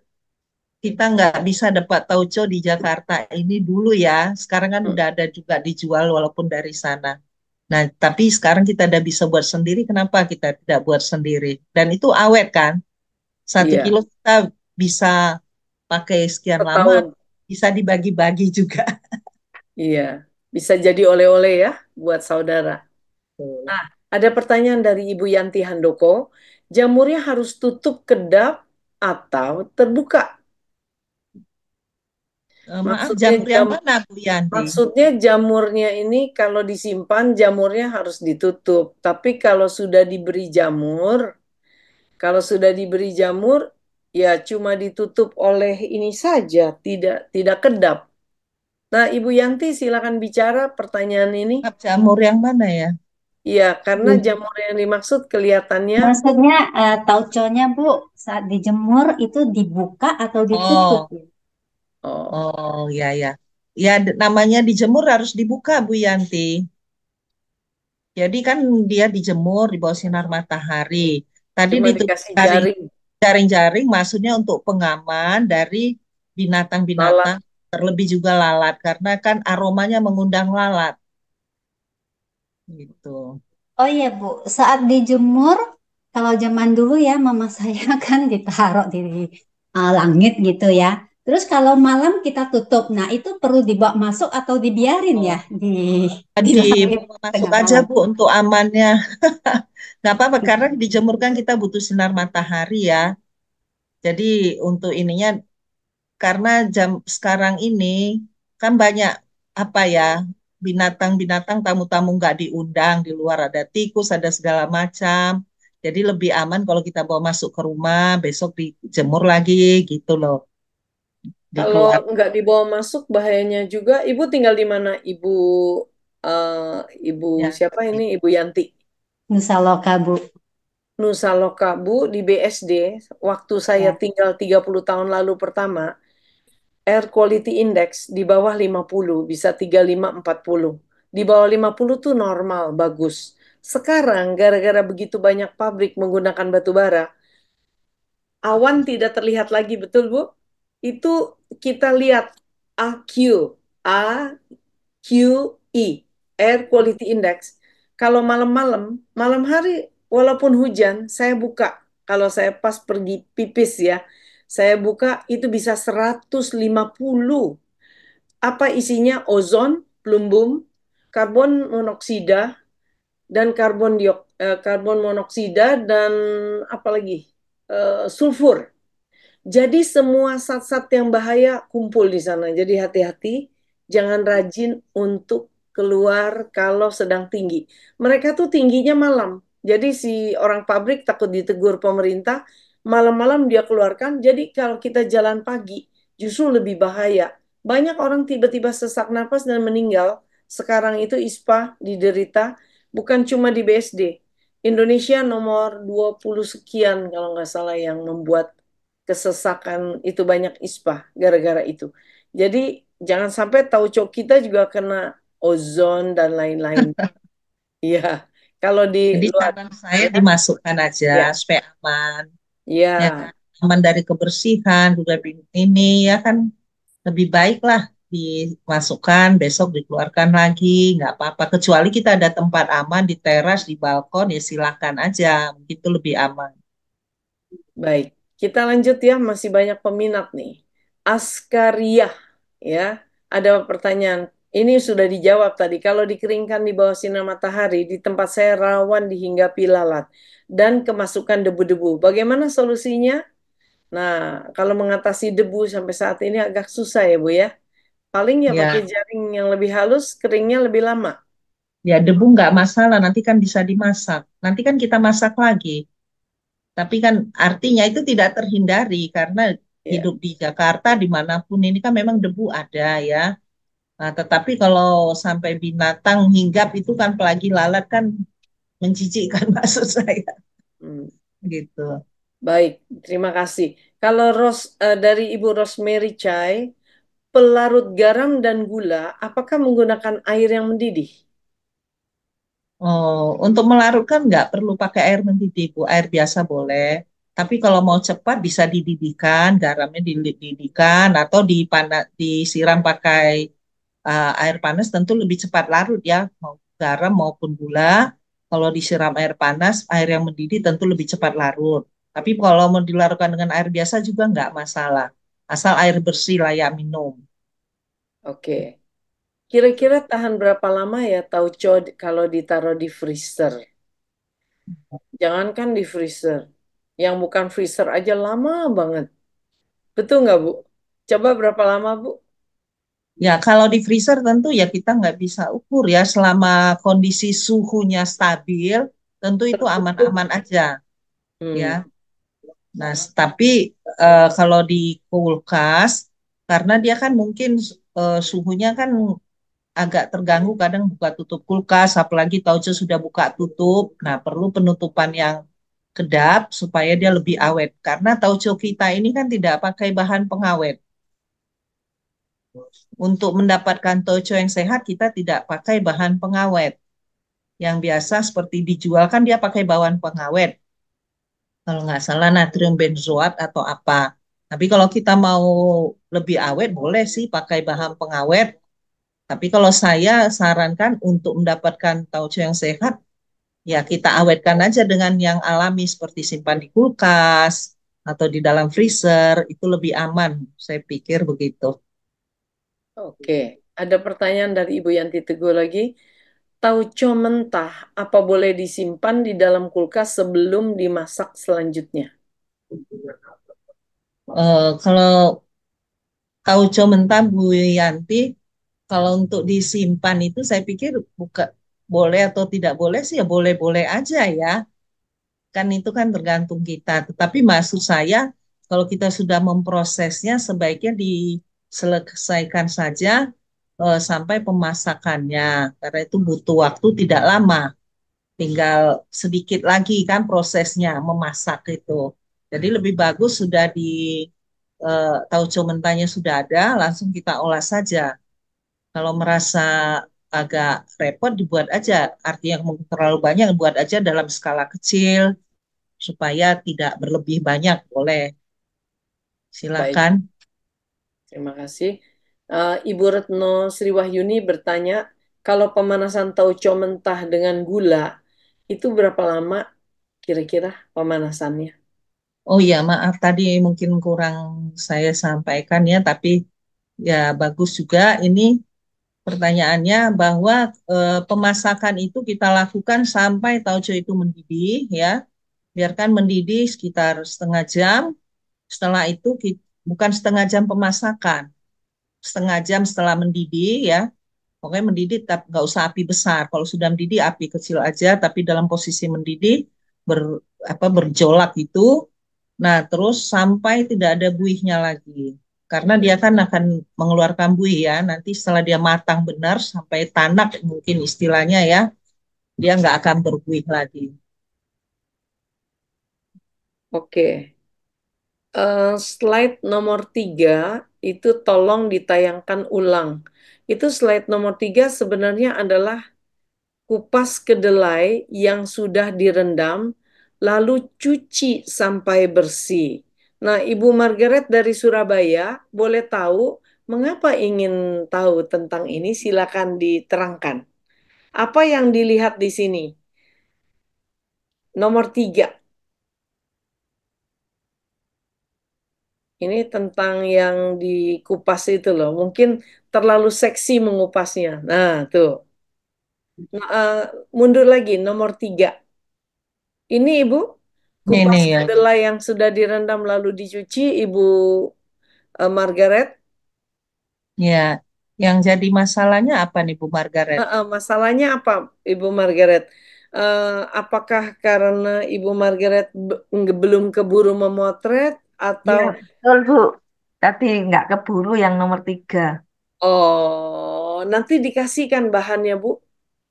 kita nggak bisa dapat tauco di Jakarta ini dulu ya. Sekarang kan Hmm, udah ada juga dijual walaupun dari sana. Nah, tapi sekarang kita udah bisa buat sendiri. Kenapa kita tidak buat sendiri? Dan itu awet kan? Satu iya, kilo kita bisa pakai sekian lama, setahun. bisa dibagi-bagi juga. Iya, bisa jadi oleh-oleh ya buat saudara. Tuh. Nah, ada pertanyaan dari Ibu Yanti Handoko. Jamurnya harus tutup kedap atau terbuka? Maaf, Maksudnya jamur yang mana Bu Yanti? maksudnya jamurnya ini kalau disimpan jamurnya harus ditutup. Tapi kalau sudah diberi jamur ya cuma ditutup oleh ini saja, tidak kedap. Nah, Ibu Yanti silakan bicara pertanyaan ini. Maaf, jamur yang mana ya? Iya, karena Hmm. jamur yang dimaksud kelihatannya Maksudnya tauconya Bu saat dijemur itu dibuka atau ditutup Oh, ya? oh, oh ya ya. Ya, namanya dijemur harus dibuka Bu Yanti. Jadi kan dia dijemur di bawah sinar matahari. Tadi cuma ditutup dikasih jaring jaring-jaring maksudnya untuk pengaman dari lalat. binatang-binatang, terlebih juga lalat, karena kan aromanya mengundang lalat. Gitu. Oh iya Bu, saat dijemur, kalau zaman dulu ya mama saya kan ditaruh di langit gitu ya. Terus kalau malam kita tutup, nah itu perlu dibawa masuk atau dibiarin ya Oh, di tadi langit masuk tengah aja malam. Bu untuk amannya. Nggak apa-apa, karena dijemur kan kita butuh sinar matahari ya. Jadi untuk ininya, karena jam sekarang ini kan banyak apa ya, binatang-binatang tamu-tamu nggak diundang di luar, ada tikus, ada segala macam. Jadi lebih aman kalau kita bawa masuk ke rumah, besok dijemur lagi gitu loh, Kalau dikeluar. nggak dibawa masuk bahayanya juga. Ibu tinggal di mana? eh, Ibu Ya. siapa ini? Ibu Yanti. Nusa Loka Bu. Nusa Loka, Bu, di BSD. Waktu saya Ya. tinggal 30 tahun lalu pertama, air quality index di bawah 50, bisa 35, 40. Di bawah 50 tuh normal, bagus. Sekarang, gara-gara begitu banyak pabrik menggunakan batu bara, awan tidak terlihat lagi, betul Bu? Itu kita lihat AQ, AQI, Air Quality Index. Kalau malam-malam, malam hari, walaupun hujan, saya buka. Kalau saya pas pergi pipis ya, saya buka itu bisa 150. Apa isinya? Ozon, plumbum, karbon monoksida, dan karbon monoksida dan apa lagi? Sulfur. Jadi semua zat-zat yang bahaya kumpul di sana. Jadi hati-hati, jangan rajin untuk keluar kalau sedang tinggi. Mereka tuh tingginya malam. Jadi si orang pabrik takut ditegur pemerintah, malam-malam dia keluarkan. Jadi kalau kita jalan pagi, justru lebih bahaya. Banyak orang tiba-tiba sesak napas dan meninggal. Sekarang itu ISPA diderita, bukan cuma di BSD. Indonesia nomor 20 sekian kalau nggak salah yang membuat kesesakan itu banyak ispa gara-gara itu. Jadi jangan sampai tauco kita juga kena ozon dan lain-lain. Iya, kalau di Jadi luar saran saya ya, dimasukkan aja ya, supaya aman, ya ya, kan? Aman dari kebersihan, juga ini ya kan lebih baik lah dimasukkan, besok dikeluarkan lagi, nggak apa-apa. Kecuali kita ada tempat aman di teras, di balkon, ya silakan aja, itu lebih aman. baik. Kita lanjut ya, masih banyak peminat nih. Askariah, ya, ada pertanyaan. Ini sudah dijawab tadi. Kalau dikeringkan di bawah sinar matahari, di tempat saya rawan dihinggapi lalat dan kemasukan debu-debu. Bagaimana solusinya? Nah, kalau mengatasi debu sampai saat ini agak susah ya, Bu ya. Paling ya pakai Ya, jaring yang lebih halus, keringnya lebih lama. ya debu nggak masalah, nanti kan bisa dimasak. Nanti kan kita masak lagi. Tapi kan artinya itu tidak terhindari karena Ya, hidup di Jakarta dimanapun ini kan memang debu ada ya. Nah, tetapi kalau sampai binatang hinggap itu kan apalagi lalat kan menjijikkan maksud saya hmm, gitu. baik. Terima kasih. Kalau dari Ibu Rosemary Chai, pelarut garam dan gula, apakah menggunakan air yang mendidih? Oh, untuk melarutkan nggak perlu pakai air mendidih, Bu. Air biasa boleh. Tapi kalau mau cepat bisa dididihkan, garamnya dididihkan atau disiram pakai air panas tentu lebih cepat larut ya. Mau garam maupun gula, kalau disiram air panas, air yang mendidih tentu lebih cepat larut. Tapi kalau mau dilarutkan dengan air biasa juga nggak masalah. Asal air bersih layak minum. Oke. Kira-kira tahan berapa lama ya tauco kalau ditaruh di freezer? Jangankan di freezer. Yang bukan freezer aja lama banget. Betul nggak, Bu? Coba berapa lama, Bu? Ya, kalau di freezer tentu ya kita nggak bisa ukur ya selama kondisi suhunya stabil, tentu itu Tertutup. aman-aman aja ya. Hmm. Nah, tapi kalau di kulkas, karena dia kan mungkin suhunya kan agak terganggu kadang buka tutup kulkas, apalagi tauco sudah buka tutup. Nah, perlu penutupan yang kedap supaya dia lebih awet. Karena tauco kita ini kan tidak pakai bahan pengawet. Untuk mendapatkan tauco yang sehat, kita tidak pakai bahan pengawet. Yang biasa seperti dijual kan dia pakai bahan pengawet. Kalau nggak salah natrium benzoat atau apa. Tapi kalau kita mau lebih awet, boleh sih pakai bahan pengawet. Tapi kalau saya sarankan untuk mendapatkan tauco yang sehat, ya kita awetkan aja dengan yang alami seperti simpan di kulkas atau di dalam freezer, itu lebih aman. Saya pikir begitu. Oke, ada pertanyaan dari Ibu Yanti Teguh lagi. Tauco mentah, apa boleh disimpan di dalam kulkas sebelum dimasak selanjutnya? Kalau tauco mentah Bu Yanti, kalau untuk disimpan itu saya pikir buka boleh atau tidak boleh sih ya boleh-boleh aja ya. Kan itu kan tergantung kita. Tetapi maksud saya kalau kita sudah memprosesnya sebaiknya diselesaikan saja sampai pemasakannya. Karena itu butuh waktu tidak lama. Tinggal sedikit lagi kan prosesnya memasak itu. Jadi lebih bagus sudah di tauco mentahnya sudah ada, langsung kita olah saja. Kalau merasa agak repot dibuat aja. Artinya terlalu banyak buat aja dalam skala kecil supaya tidak berlebih banyak. Boleh, Baik, silakan. terima kasih. Ibu Retno Sriwahyuni bertanya, kalau pemanasan tauco mentah dengan gula, itu berapa lama kira-kira pemanasannya? Oh ya, maaf tadi mungkin kurang saya sampaikan ya, tapi ya bagus juga ini pertanyaannya bahwa pemasakan itu kita lakukan sampai tauco itu mendidih ya. Biarkan mendidih sekitar setengah jam. Setelah itu bukan setengah jam pemasakan, setengah jam setelah mendidih ya. Pokoknya mendidih tapi nggak usah api besar. Kalau sudah mendidih api kecil aja, tapi dalam posisi mendidih ber, berjolak itu. Nah, terus sampai tidak ada buihnya lagi. Karena dia kan akan mengeluarkan buih ya. Nanti setelah dia matang benar sampai tanak mungkin istilahnya ya, dia nggak akan berbuih lagi. Oke. Slide nomor 3 itu tolong ditayangkan ulang. Itu slide nomor 3 sebenarnya adalah kupas kedelai yang sudah direndam, lalu cuci sampai bersih. Nah, Ibu Margaret dari Surabaya, boleh tahu mengapa ingin tahu tentang ini? Silakan diterangkan. Apa yang dilihat di sini? Nomor 3. Ini tentang yang dikupas itu loh. Mungkin terlalu seksi mengupasnya. Nah, tuh. Nah, mundur lagi, nomor 3. Ini Ibu, Ini kupas ya, kedelai yang sudah direndam lalu dicuci, Ibu Margaret. ya. Yang jadi masalahnya apa nih Bu Margaret? Masalahnya apa, Ibu Margaret? Apakah karena Ibu Margaret belum keburu memotret Iya, atau betul, Bu. Tapi nggak keburu yang nomor 3. oh nanti dikasihkan bahannya Bu?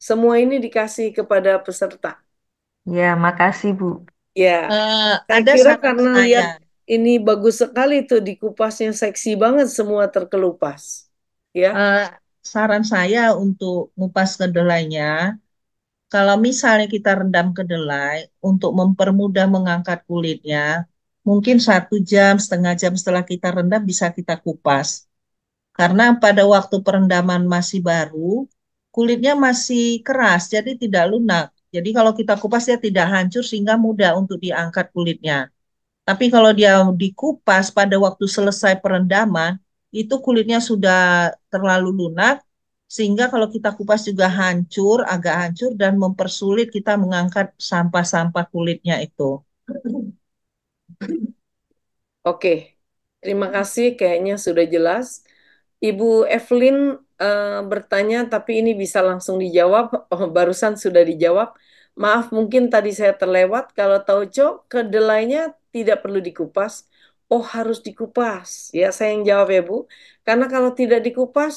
Semua ini dikasih kepada peserta. Ya, makasih, Bu. Ya, saya Ada kira saran karena saya. lihat ini bagus sekali tuh dikupasnya seksi banget semua terkelupas. Ya, Eh, Saran saya untuk ngupas kedelainya, kalau misalnya kita rendam kedelai untuk mempermudah mengangkat kulitnya, mungkin 1 jam, setengah jam setelah kita rendam bisa kita kupas. Karena pada waktu perendaman masih baru, kulitnya masih keras, jadi tidak lunak. Jadi kalau kita kupas dia tidak hancur sehingga mudah untuk diangkat kulitnya. Tapi kalau dia dikupas pada waktu selesai perendaman, itu kulitnya sudah terlalu lunak, sehingga kalau kita kupas juga hancur, agak hancur, dan mempersulit kita mengangkat sampah-sampah kulitnya itu. oke. Terima kasih, kayaknya sudah jelas. Ibu Evelyn bertanya, tapi ini bisa langsung dijawab. Oh, barusan sudah dijawab. Maaf, mungkin tadi saya terlewat. Kalau tauco, kedelainya tidak perlu dikupas. Oh, harus dikupas. Ya, saya yang jawab ya, Bu. Karena kalau tidak dikupas,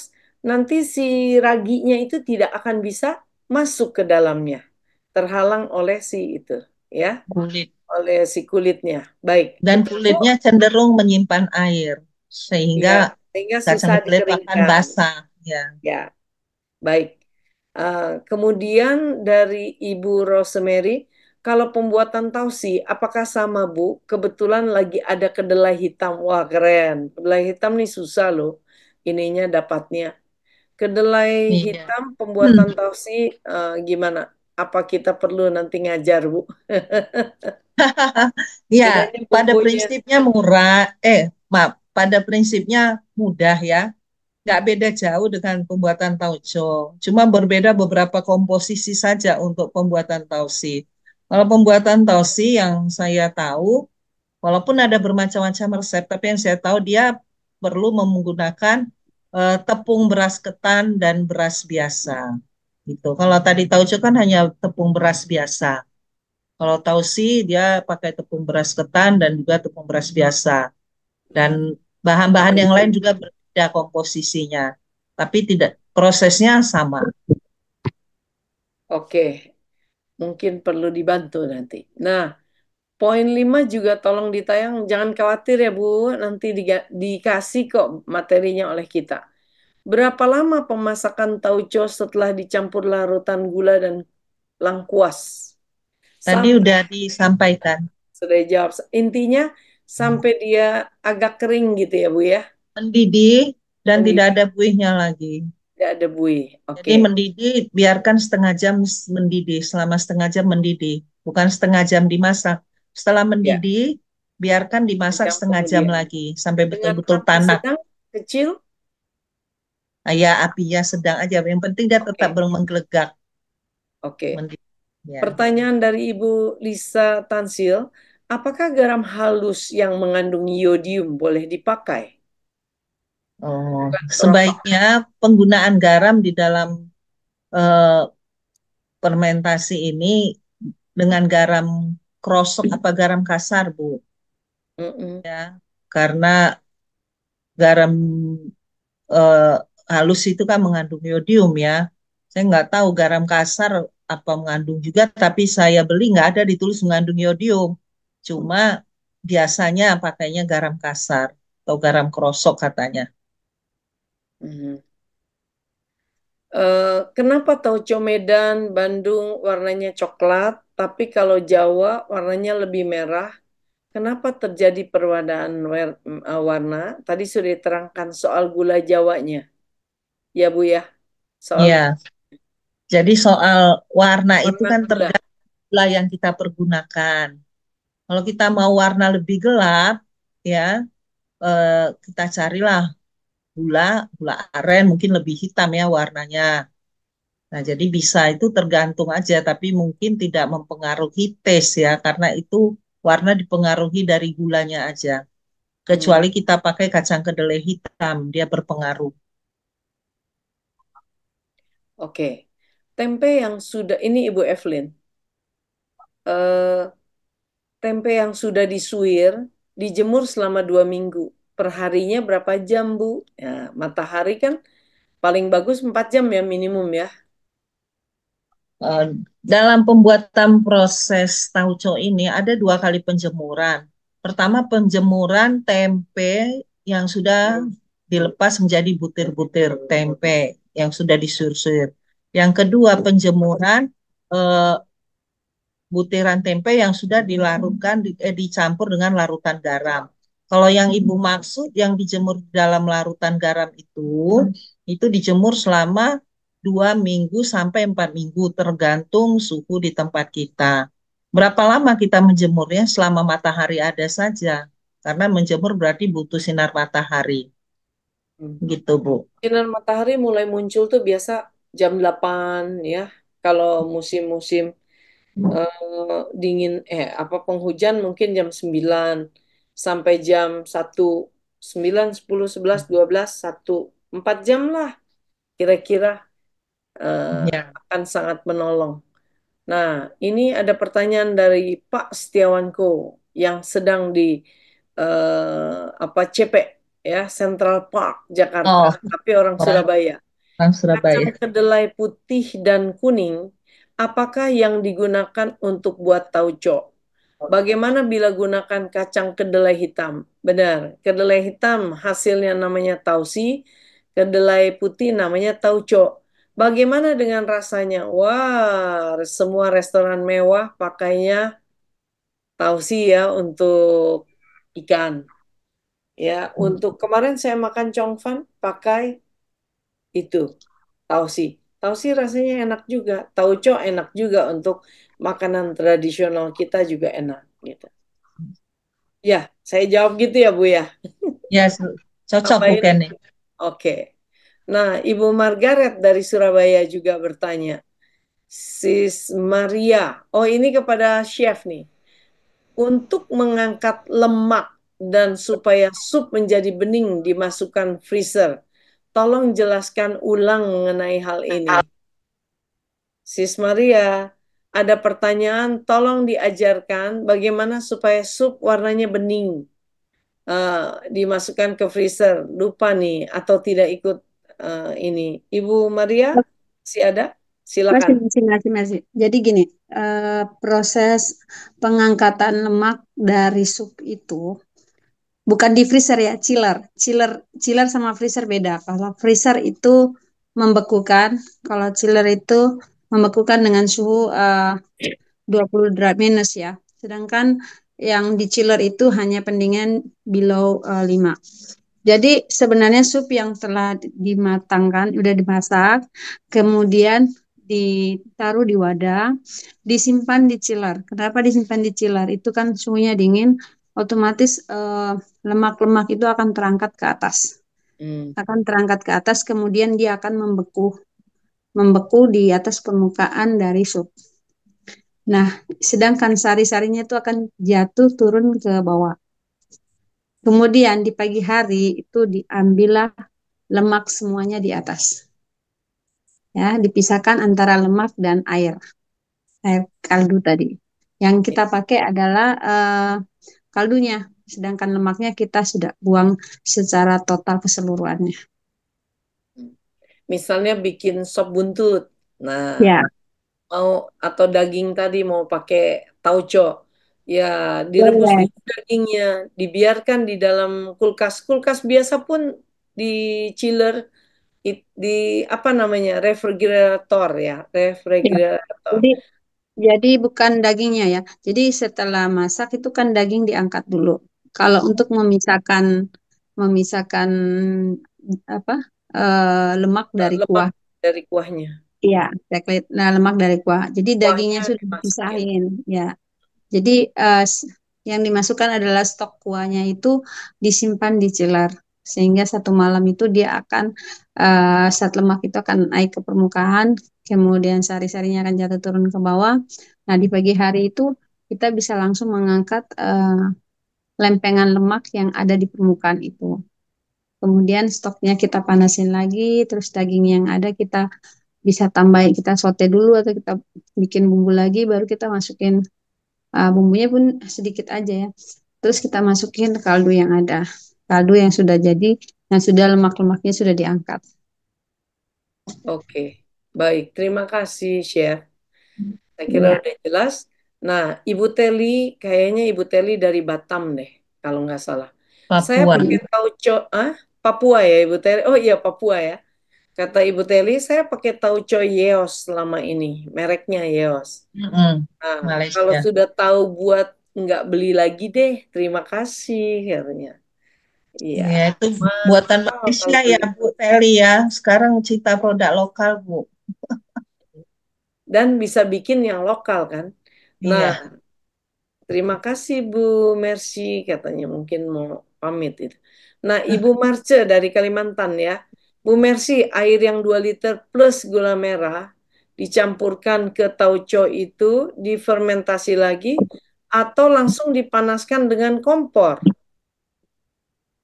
nanti si raginya itu tidak akan bisa masuk ke dalamnya. Terhalang oleh si itu, ya, Kulit. oleh si kulitnya. Baik, Dan itu Bu. kulitnya cenderung menyimpan air, sehingga Ya, sehingga kacang susah kedelai itu akan dikeringkan. basah. Ya. Ya, baik. Kemudian dari Ibu Rosemary, kalau pembuatan tausi, apakah sama Bu? Kebetulan lagi ada kedelai hitam. Wah, keren. Kedelai hitam nih susah loh. Ininya dapatnya. Kedelai Iya. hitam Hmm. pembuatan tausi gimana? Apa kita perlu nanti ngajar, Bu? Ya, Ini pada bumbunya. prinsipnya murah, maaf, pada prinsipnya mudah ya. Nggak beda jauh dengan pembuatan tauco. Cuma berbeda beberapa komposisi saja untuk pembuatan tausi. Kalau pembuatan tausi yang saya tahu, walaupun ada bermacam-macam resep, tapi yang saya tahu dia perlu menggunakan tepung beras ketan dan beras biasa. Gitu. Kalau tadi tauco kan hanya tepung beras biasa. Kalau tausi dia pakai tepung beras ketan dan juga tepung beras biasa. Dan bahan-bahan yang lain juga berbeda komposisinya. Tapi tidak prosesnya sama. Oke, mungkin perlu dibantu nanti. Nah, poin 5 juga tolong ditayang. Jangan khawatir ya Bu, nanti dikasih kok materinya oleh kita. Berapa lama pemasakan tauco setelah dicampur larutan gula dan lengkuas? Tadi Sampai, udah disampaikan. sudah jawab. Intinya sampai dia agak kering gitu ya Bu ya. Mendidih dan tidak Mendidih, ada buihnya lagi. tidak ada buih. Jadi Oke. mendidih, biarkan setengah jam mendidih, selama setengah jam mendidih. Bukan setengah jam dimasak. Setelah Ya, mendidih, biarkan dimasak jam setengah jam kemudian. lagi, sampai Dengan betul-betul api tanak. sedang, kecil. Ya, apinya sedang aja. Yang penting dia tetap Oke. mengglegak. Oke. Mendidih. Ya. Pertanyaan dari Ibu Lisa Tansil, apakah garam halus yang mengandung iodium boleh dipakai? Oh, Bukan rokok. sebaiknya penggunaan garam di dalam eh, fermentasi ini dengan garam krosok apa garam kasar, Bu. Mm-mm. Ya, karena garam eh, halus itu kan mengandung iodium ya. Saya nggak tahu garam kasar apa mengandung juga, tapi saya beli nggak ada ditulis mengandung iodium. Cuma biasanya pakainya garam kasar atau garam krosok katanya. Mhm. Kenapa tauco Medan, Bandung warnanya coklat, tapi kalau Jawa warnanya lebih merah? Kenapa terjadi perbedaan warna? Tadi sudah diterangkan soal gula Jawanya, ya Bu ya, soal Ya, jadi soal warna itu warna kan gula. tergantung gula yang kita pergunakan. Kalau kita mau warna lebih gelap, ya eh, kita carilah gula, gula aren mungkin lebih hitam ya warnanya. Nah, jadi bisa itu tergantung aja, tapi mungkin tidak mempengaruhi taste ya, karena itu warna dipengaruhi dari gulanya aja. Hmm, Kecuali kita pakai kacang kedelai hitam, dia berpengaruh. oke. Tempe yang sudah, ini Ibu Evelyn, eh, tempe yang sudah disuir, dijemur selama 2 minggu. Perharinya berapa jam, Bu? Ya, matahari kan paling bagus 4 jam ya minimum ya. Eh, Dalam pembuatan proses tauco ini ada dua kali penjemuran. Pertama penjemuran tempe yang sudah dilepas menjadi butir-butir tempe yang sudah disuir-suir. Yang kedua penjemuran eh, butiran tempe yang sudah dilarutkan, dicampur dengan larutan garam. Kalau yang Ibu maksud yang dijemur di dalam larutan garam itu dijemur selama 2 minggu sampai 4 minggu tergantung suhu di tempat kita. Berapa lama kita menjemurnya? Selama matahari ada saja. Karena menjemur berarti butuh sinar matahari. Hmm. Gitu, Bu. Sinar matahari mulai muncul tuh biasa jam 8 ya. Kalau musim-musim dingin apa penghujan mungkin jam 9 sampai jam 1, 9, 10, 11, 12, 1 4 jam lah kira-kira Ya. akan sangat menolong. Nah, ini ada pertanyaan dari Pak Setiawanko yang sedang di apa CP ya, Central Park Jakarta, Oh, tapi orang orang Surabaya. orang Kacang Surabaya. kedelai putih dan kuning, apakah yang digunakan untuk buat tauco? Bagaimana bila gunakan kacang kedelai hitam? Benar, kedelai hitam hasilnya namanya tausi, kedelai putih namanya tauco. Bagaimana dengan rasanya? Wah, semua restoran mewah pakainya tausi ya untuk ikan. Ya, untuk kemarin saya makan congfan pakai itu tausi. Tausi rasanya enak juga. Tauco enak juga untuk makanan tradisional kita juga enak gitu. Ya, saya jawab gitu ya, Bu ya. Ya, cocok Bu Tambahin. Kenny. Oke. Nah, Ibu Margaret dari Surabaya juga bertanya. Sis Maria. Oh, ini kepada chef nih. Untuk mengangkat lemak dan supaya sup menjadi bening dimasukkan freezer. Tolong jelaskan ulang mengenai hal ini. Sis Maria, ada pertanyaan, tolong diajarkan bagaimana supaya sup warnanya bening. Dimasukkan ke freezer. Lupa nih, atau tidak ikut ini. Ibu Maria, masih ada? Masih, Silakan. masih, masih, masih. Jadi gini, proses pengangkatan lemak dari sup itu bukan di freezer ya, chiller. Chiller sama freezer beda. Kalau freezer itu membekukan, kalau chiller itu membekukan dengan suhu 20 derajat minus ya. Sedangkan yang di chiller itu hanya pendingin below 5. Jadi sebenarnya sup yang telah dimatangkan, udah dimasak, kemudian ditaruh di wadah, disimpan di chiller. Kenapa disimpan di chiller? Itu kan suhunya dingin, otomatis lemak-lemak itu akan terangkat ke atas. Hmm. Akan terangkat ke atas, kemudian dia akan membeku di atas permukaan dari sup. Nah, sedangkan sari-sarinya itu akan jatuh turun ke bawah. Kemudian di pagi hari itu diambillah lemak semuanya di atas. Ya, dipisahkan antara lemak dan air kaldu tadi. Yang kita pakai adalah kaldunya, sedangkan lemaknya kita sudah buang secara total keseluruhannya. Misalnya bikin sop buntut. Nah, Ya, mau atau daging tadi mau pakai tauco. Ya, direbus boleh. dulu dagingnya, dibiarkan di dalam kulkas. Kulkas biasa pun di chiller, di apa namanya? Refrigerator ya, Ya. refrigerator. Jadi Jadi bukan dagingnya ya. Jadi setelah masak itu kan daging diangkat dulu. Kalau untuk memisahkan apa lemak dari Lemak kuah. dari kuahnya. Iya, nah lemak dari kuah. Jadi dagingnya Kuahnya sudah dimasukin. dipisahin ya. Jadi yang dimasukkan adalah stok kuahnya itu disimpan di chiller sehingga satu malam itu dia akan saat lemak itu akan naik ke permukaan, kemudian sari-sarinya akan jatuh turun ke bawah. Nah di pagi hari itu kita bisa langsung mengangkat lempengan lemak yang ada di permukaan itu. Kemudian stoknya kita panasin lagi, terus daging yang ada kita bisa tambahin, kita sote dulu atau kita bikin bumbu lagi, baru kita masukin bumbunya pun sedikit aja ya. Terus kita masukin kaldu yang ada. Kaldu yang sudah jadi, yang sudah lemak-lemaknya sudah diangkat. Oke, baik. Terima kasih, Chef. Saya kira Ya, udah jelas. Nah, Ibu Teli, kayaknya Ibu Teli dari Batam deh, kalau nggak salah. Saya Papua. pakai tauco, Papua ya Ibu Teli. Oh iya Papua ya. Kata Ibu Teli, saya pakai tauco Yeos selama ini, mereknya Yeos. Mm-mm. Nah, kalau Malaysia. sudah tahu buat nggak beli lagi deh, terima kasih katanya. Iya, Ya, itu buatan mahal Malaysia kalau ya, beli. Bu Teli ya. Sekarang cipta produk lokal, Bu. Dan bisa bikin yang lokal kan. Nah, Iya. terima kasih Bu Mercy katanya mungkin mau pamit itu. Nah, Ibu Marce dari Kalimantan ya. Bu Mercy, air yang 2 liter plus gula merah dicampurkan ke tauco itu difermentasi lagi atau langsung dipanaskan dengan kompor.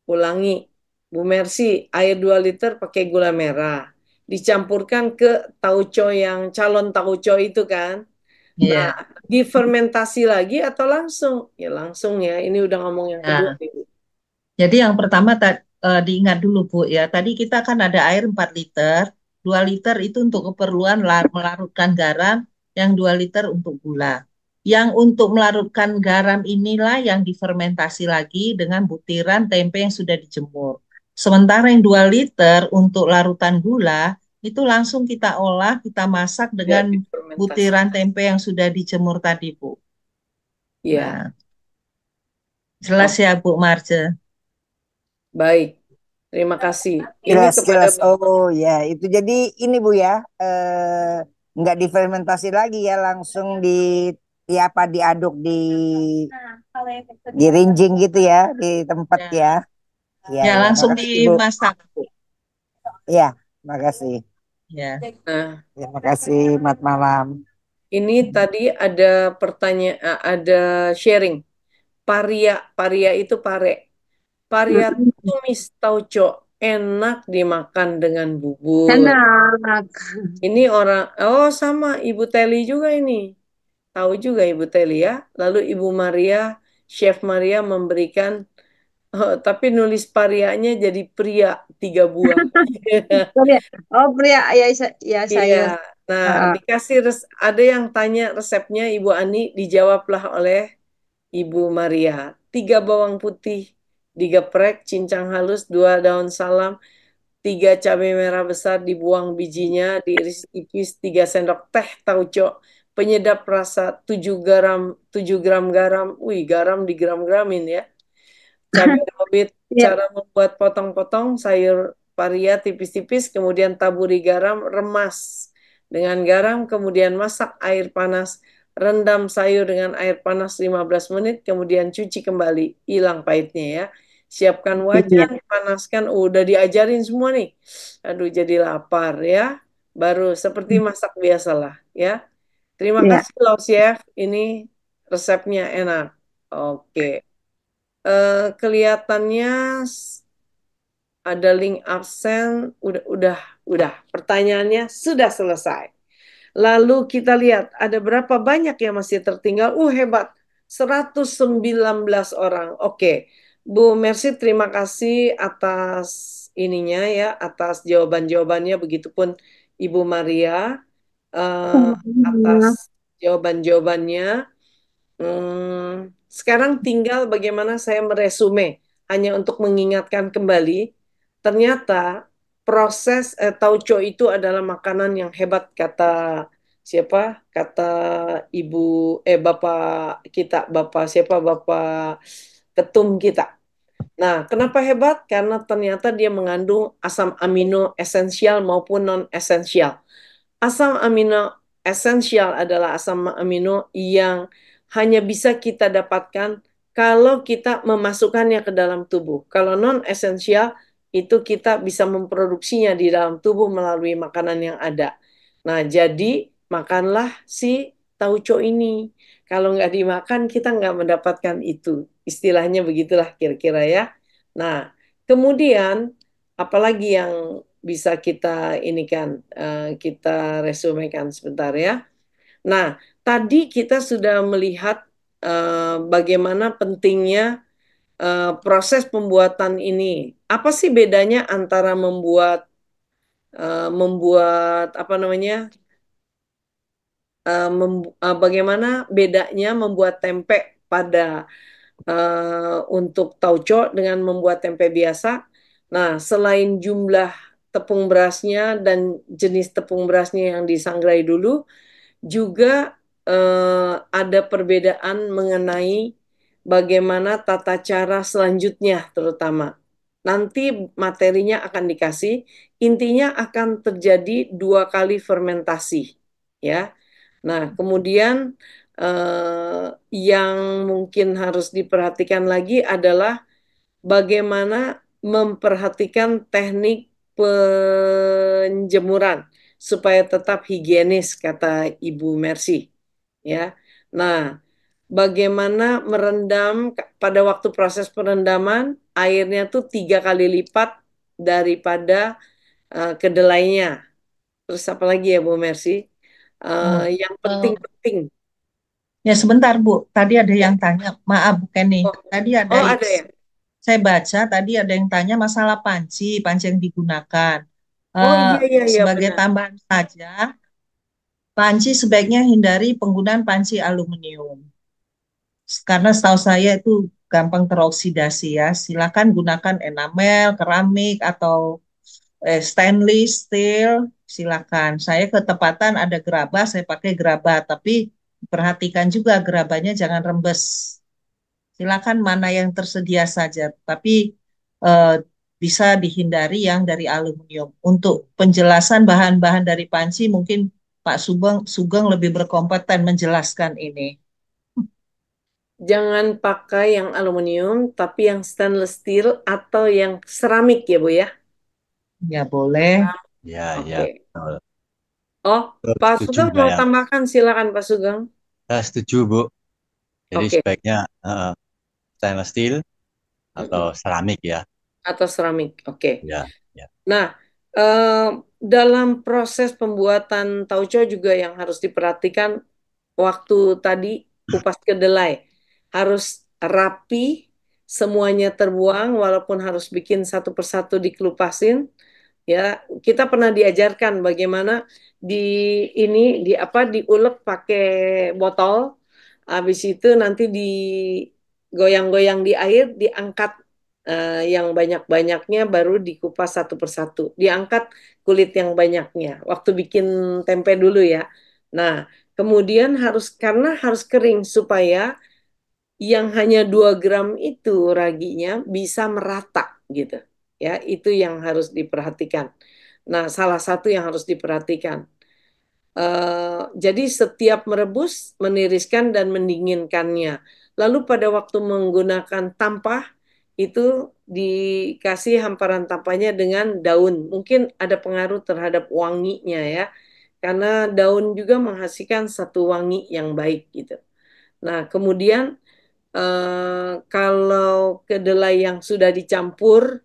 Ulangi. Bu Mercy, air 2 liter pakai gula merah. Dicampurkan ke tauco yang calon tauco itu kan. Nah, Iya. difermentasi lagi atau langsung? Ya langsung ya, ini udah ngomong yang kedua. Nah, jadi yang pertama diingat dulu Bu ya. Tadi kita kan ada air 4 liter. 2 liter itu untuk keperluan melarutkan garam, yang 2 liter untuk gula. Yang untuk melarutkan garam inilah yang difermentasi lagi dengan butiran tempe yang sudah dijemur. Sementara yang 2 liter untuk larutan gula, itu langsung kita olah, kita masak Ya, dengan difermentasi. butiran tempe yang sudah dijemur tadi, Bu. Ya, Nah, jelas oh, ya Bu Marce? baik. Terima kasih. Ini Jelas, kepada jelas. Bapak. Oh ya, itu jadi ini Bu ya, nggak difermentasi lagi ya, langsung di apa diaduk di rinjing gitu ya, di tempat Ya. ya. Ya, Ya, ya. langsung Makasih Bu. dimasak, Bu. Ya, makasih. Ya. Nah, Terima kasih. Selamat malam. ini tadi ada pertanyaan, ada sharing. Paria, paria itu pare. Paria Mm-mm. tumis tauco enak dimakan dengan bubur. Enak. Ini orang, oh sama Ibu Teli juga ini. Tahu juga Ibu Teli ya. Lalu Ibu Maria, Chef Maria memberikan, oh, tapi nulis parianya jadi pria 3 buah. Oh, pria ya, ya Iya, sayur. nah Ah, dikasih ada yang tanya resepnya Ibu Ani, dijawablah oleh Ibu Maria. 3 bawang putih digeprek, cincang halus, 2 daun salam, 3 cabai merah besar dibuang bijinya, diiris tipis, 3 sendok teh tauco, penyedap rasa 7 gram garam. Wih, garam digram-gramin ya. Cabai rawit, iya. cara membuat potong-potong sayur paria tipis-tipis, kemudian taburi garam, remas dengan garam, kemudian masak air panas, rendam sayur dengan air panas 15 menit, kemudian cuci kembali, hilang pahitnya ya. Siapkan Iya. wajan, panaskan, udah diajarin semua nih. Aduh, jadi lapar ya. Baru seperti masak biasalah ya. Terima Iya. kasih loh Chef, ini resepnya enak. Oke. Kelihatannya ada link absen, udah. Pertanyaannya sudah selesai. Lalu kita lihat ada berapa banyak yang masih tertinggal. Hebat. 119 orang. Oke. Bu Mercy, terima kasih atas ininya ya, atas jawaban-jawabannya. Begitupun Ibu Maria atas jawaban-jawabannya. Sekarang tinggal bagaimana saya meresume, hanya untuk mengingatkan kembali, ternyata proses tauco itu adalah makanan yang hebat, kata siapa? Kata ibu, bapak kita, bapak siapa? Bapak ketum kita. Nah, kenapa hebat? Karena ternyata dia mengandung asam amino esensial maupun non esensial. Asam amino esensial adalah asam amino yang hanya bisa kita dapatkan kalau kita memasukkannya ke dalam tubuh. Kalau non esensial itu kita bisa memproduksinya di dalam tubuh melalui makanan yang ada. Nah, jadi makanlah si tauco ini. Kalau nggak dimakan, kita nggak mendapatkan itu. Istilahnya begitulah kira-kira ya. Nah, kemudian apalagi yang bisa kita ini kan, kita resumekan sebentar ya. Nah, tadi kita sudah melihat bagaimana pentingnya proses pembuatan ini. Apa sih bedanya antara membuat apa namanya? Bagaimana bedanya membuat tempe pada untuk tauco dengan membuat tempe biasa. Nah, selain jumlah tepung berasnya dan jenis tepung berasnya yang disangrai dulu, juga ada perbedaan mengenai bagaimana tata cara selanjutnya terutama. Nanti materinya akan dikasih, intinya akan terjadi 2 kali fermentasi, ya. Nah, kemudian yang mungkin harus diperhatikan lagi adalah bagaimana memperhatikan teknik penjemuran supaya tetap higienis, kata Ibu Mercy. Ya, nah bagaimana merendam pada waktu proses perendaman airnya tuh 3 kali lipat daripada kedelainya. Terus apa lagi ya Bu Mercy? Oh, Yang eh, penting-penting. ya sebentar Bu, tadi ada Ya. yang tanya, maaf bukan nih, Oh, tadi ada oh ada ya? saya baca tadi ada yang tanya masalah panci, panci yang digunakan. Oh Eh, iya iya iya Sebagai benar. tambahan saja, panci sebaiknya hindari penggunaan panci aluminium. Karena setahu saya itu gampang teroksidasi ya. Silakan gunakan enamel, keramik, atau stainless steel, silakan. Saya ketepatan ada gerabah, saya pakai gerabah, tapi perhatikan juga gerabahnya jangan rembes. Silakan mana yang tersedia saja, tapi eh, bisa dihindari yang dari aluminium. Untuk penjelasan bahan-bahan dari panci, mungkin Pak Sugeng lebih berkompeten menjelaskan ini. Jangan pakai yang aluminium, tapi yang stainless steel atau yang keramik ya Bu ya? Ya boleh. Ya, ya, Oke. betul. Oh, Betul, Pak setuju Sugeng mau saya. tambahkan, silakan Pak Sugeng. Saya setuju, Bu. Jadi Oke. sebaiknya stainless steel atau Mm-mm. seramik ya. Atau keramik. Oke. Ya, ya. Nah, eh, dalam proses pembuatan tauco juga yang harus diperhatikan waktu tadi kupas kedelai harus rapi, semuanya terbuang walaupun harus bikin satu persatu dikelupasin. Ya, kita pernah diajarkan bagaimana di ini di apa diulek pakai botol, habis itu nanti digoyang-goyang di air, diangkat yang banyak-banyaknya baru dikupas satu persatu. Diangkat kulit yang banyaknya. Waktu bikin tempe dulu ya. Nah, kemudian karena harus kering supaya yang hanya 2 gram itu raginya bisa merata gitu. Ya, itu yang harus diperhatikan. Nah, salah satu yang harus diperhatikan. Jadi setiap merebus, meniriskan dan mendinginkannya. Lalu pada waktu menggunakan tampah itu dikasih hamparan tampahnya dengan daun. Mungkin ada pengaruh terhadap wanginya ya. Karena daun juga menghasilkan satu wangi yang baik gitu. Nah, kemudian kalau kedelai yang sudah dicampur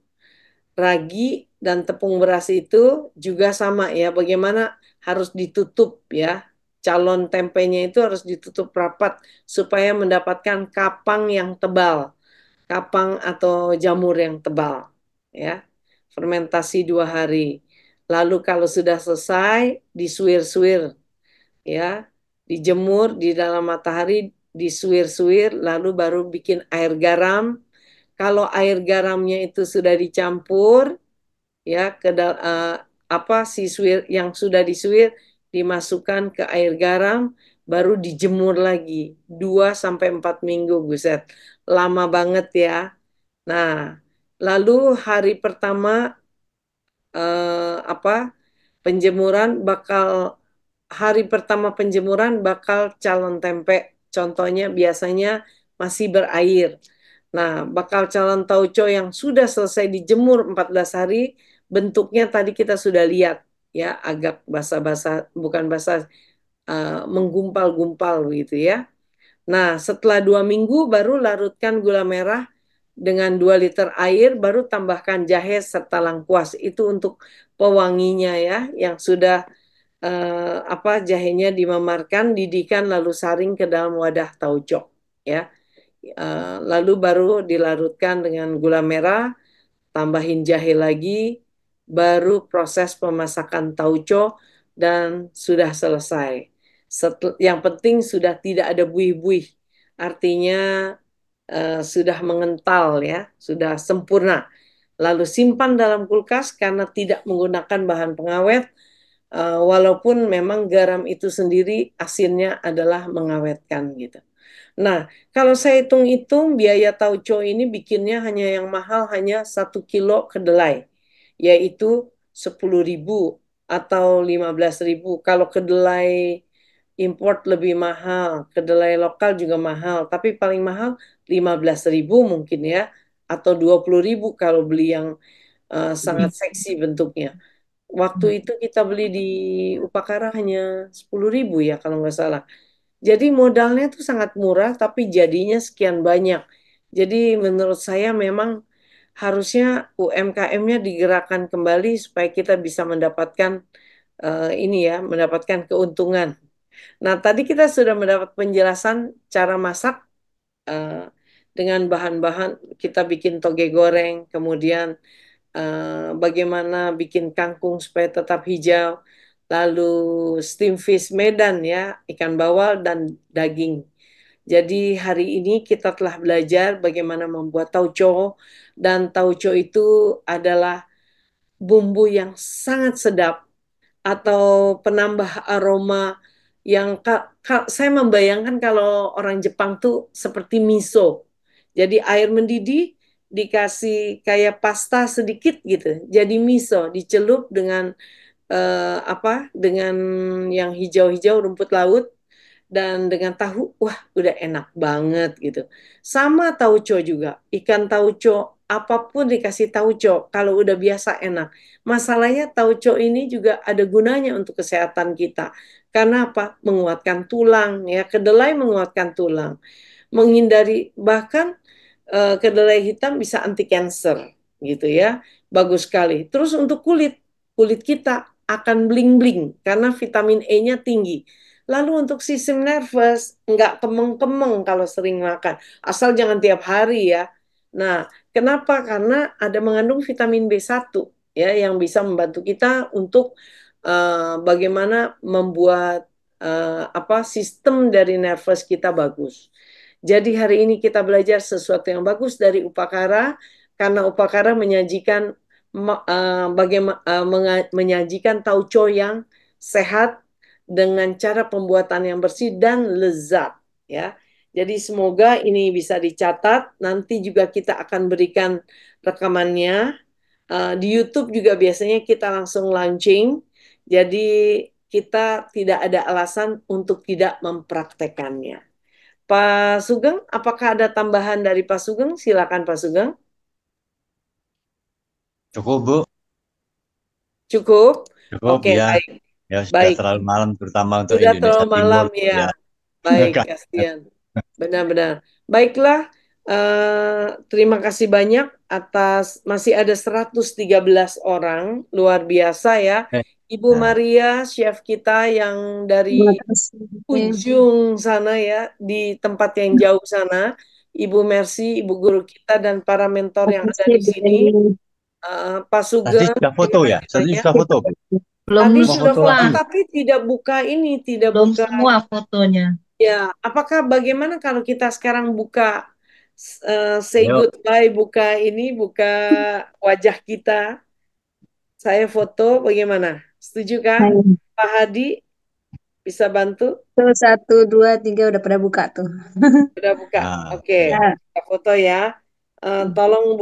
ragi dan tepung beras itu juga sama ya. Bagaimana harus ditutup ya. Calon tempenya itu harus ditutup rapat supaya mendapatkan kapang yang tebal. Kapang atau jamur yang tebal ya. Fermentasi 2 hari. Lalu kalau sudah selesai disuir-suir ya. Dijemur di dalam matahari, disuir-suir lalu baru bikin air garam. Kalau air garamnya itu sudah dicampur ya apa si suir yang sudah disuir dimasukkan ke air garam baru dijemur lagi 2 sampai 4 minggu, buset. Lama banget ya. Nah, lalu hari pertama apa penjemuran hari pertama penjemuran bakal calon tempe contohnya biasanya masih berair. Nah, bakal calon tauco yang sudah selesai dijemur 14 hari, bentuknya tadi kita sudah lihat ya, agak basah-basah, bukan basah, menggumpal-gumpal gitu ya. Nah, setelah 2 minggu baru larutkan gula merah dengan 2 liter air, baru tambahkan jahe serta lengkuas. Itu untuk pewanginya ya, yang sudah apa jahenya dimemarkan, didihkan lalu saring ke dalam wadah tauco ya. Lalu baru dilarutkan dengan gula merah, tambahin jahe lagi, baru proses pemasakan tauco dan sudah selesai. Yang penting sudah tidak ada buih-buih, artinya sudah mengental ya, sudah sempurna. Lalu simpan dalam kulkas karena tidak menggunakan bahan pengawet, walaupun memang garam itu sendiri asinnya adalah mengawetkan gitu. Nah, kalau saya hitung-hitung biaya tauco ini bikinnya hanya yang mahal hanya 1 kilo kedelai, yaitu 10.000 atau 15.000. Kalau kedelai import lebih mahal, kedelai lokal juga mahal, tapi paling mahal 15.000 mungkin ya, atau 20.000 kalau beli yang sangat seksi bentuknya. Waktu itu kita beli di Upakara hanya 10.000 ya kalau nggak salah. Jadi modalnya tuh sangat murah, tapi jadinya sekian banyak. Jadi menurut saya memang harusnya UMKM-nya digerakkan kembali supaya kita bisa mendapatkan ini ya, mendapatkan keuntungan. Nah, tadi kita sudah mendapat penjelasan cara masak eh, dengan bahan-bahan kita bikin toge goreng, kemudian bagaimana bikin kangkung supaya tetap hijau, lalu steam fish Medan ya, ikan bawal dan daging. Jadi hari ini kita telah belajar bagaimana membuat tauco, dan tauco itu adalah bumbu yang sangat sedap atau penambah aroma yang saya membayangkan kalau orang Jepang tuh seperti miso. Jadi air mendidih dikasih kayak pasta sedikit gitu. Jadi miso dicelup dengan apa? Dengan yang hijau-hijau rumput laut dan dengan tahu, wah udah enak banget gitu. Sama tauco juga, ikan tauco apapun dikasih tauco, kalau udah biasa enak. Masalahnya tauco ini juga ada gunanya untuk kesehatan kita. Karena apa? Menguatkan tulang ya, kedelai menguatkan tulang. Menghindari bahkan kedelai hitam bisa anti cancer gitu ya. Bagus sekali. Terus untuk kulit, kulit kita akan bling-bling karena vitamin E-nya tinggi. Lalu untuk sistem nervous, nggak kemeng-kemeng kalau sering makan. Asal jangan tiap hari ya. Nah, kenapa? Karena ada mengandung vitamin B1 ya yang bisa membantu kita untuk bagaimana membuat apa sistem dari nervous kita bagus. Jadi hari ini kita belajar sesuatu yang bagus dari Upakara karena Upakara menyajikan bagaimana menyajikan tauco yang sehat dengan cara pembuatan yang bersih dan lezat ya. Jadi semoga ini bisa dicatat. Nanti juga kita akan berikan rekamannya. Di YouTube juga biasanya kita langsung launching. Jadi kita tidak ada alasan untuk tidak mempraktekannya. Pak Sugeng, apakah ada tambahan dari Pak Sugeng? Silakan Pak Sugeng. Cukup, Bu. Cukup? Cukup Oke, ya. baik. Ya sudah Baik. terlalu malam terutama untuk Sudah Indonesia terlalu Timur malam ya. ya. Baik, kasihan. Benar-benar. Baiklah, terima kasih banyak atas masih ada 113 orang, luar biasa ya. Ibu Nah, Maria, chef kita yang Terima dari kasih. ujung sana ya, di tempat yang jauh sana. Ibu Mercy, Ibu guru kita dan para mentor Terima yang ada kasih, di Bu sini. Eni. Pak tadi Sugeng, sudah foto terima ya? kasih Tadi banyak. sudah foto, Bu. Belum Tadi Mau sudah foto foto lagi, semua, Bu? tapi tidak buka ini, tidak belum buka. semua fotonya. Ya, apakah bagaimana kalau kita sekarang buka say Ayo. goodbye, buka ini, buka wajah kita. Saya foto bagaimana? Setuju kan? Hai. Pak Hadi bisa bantu? Tuh, 1, 2, 3 udah pada buka tuh. Sudah buka. Nah, Oke, oke. Ya. kita foto ya. Tolong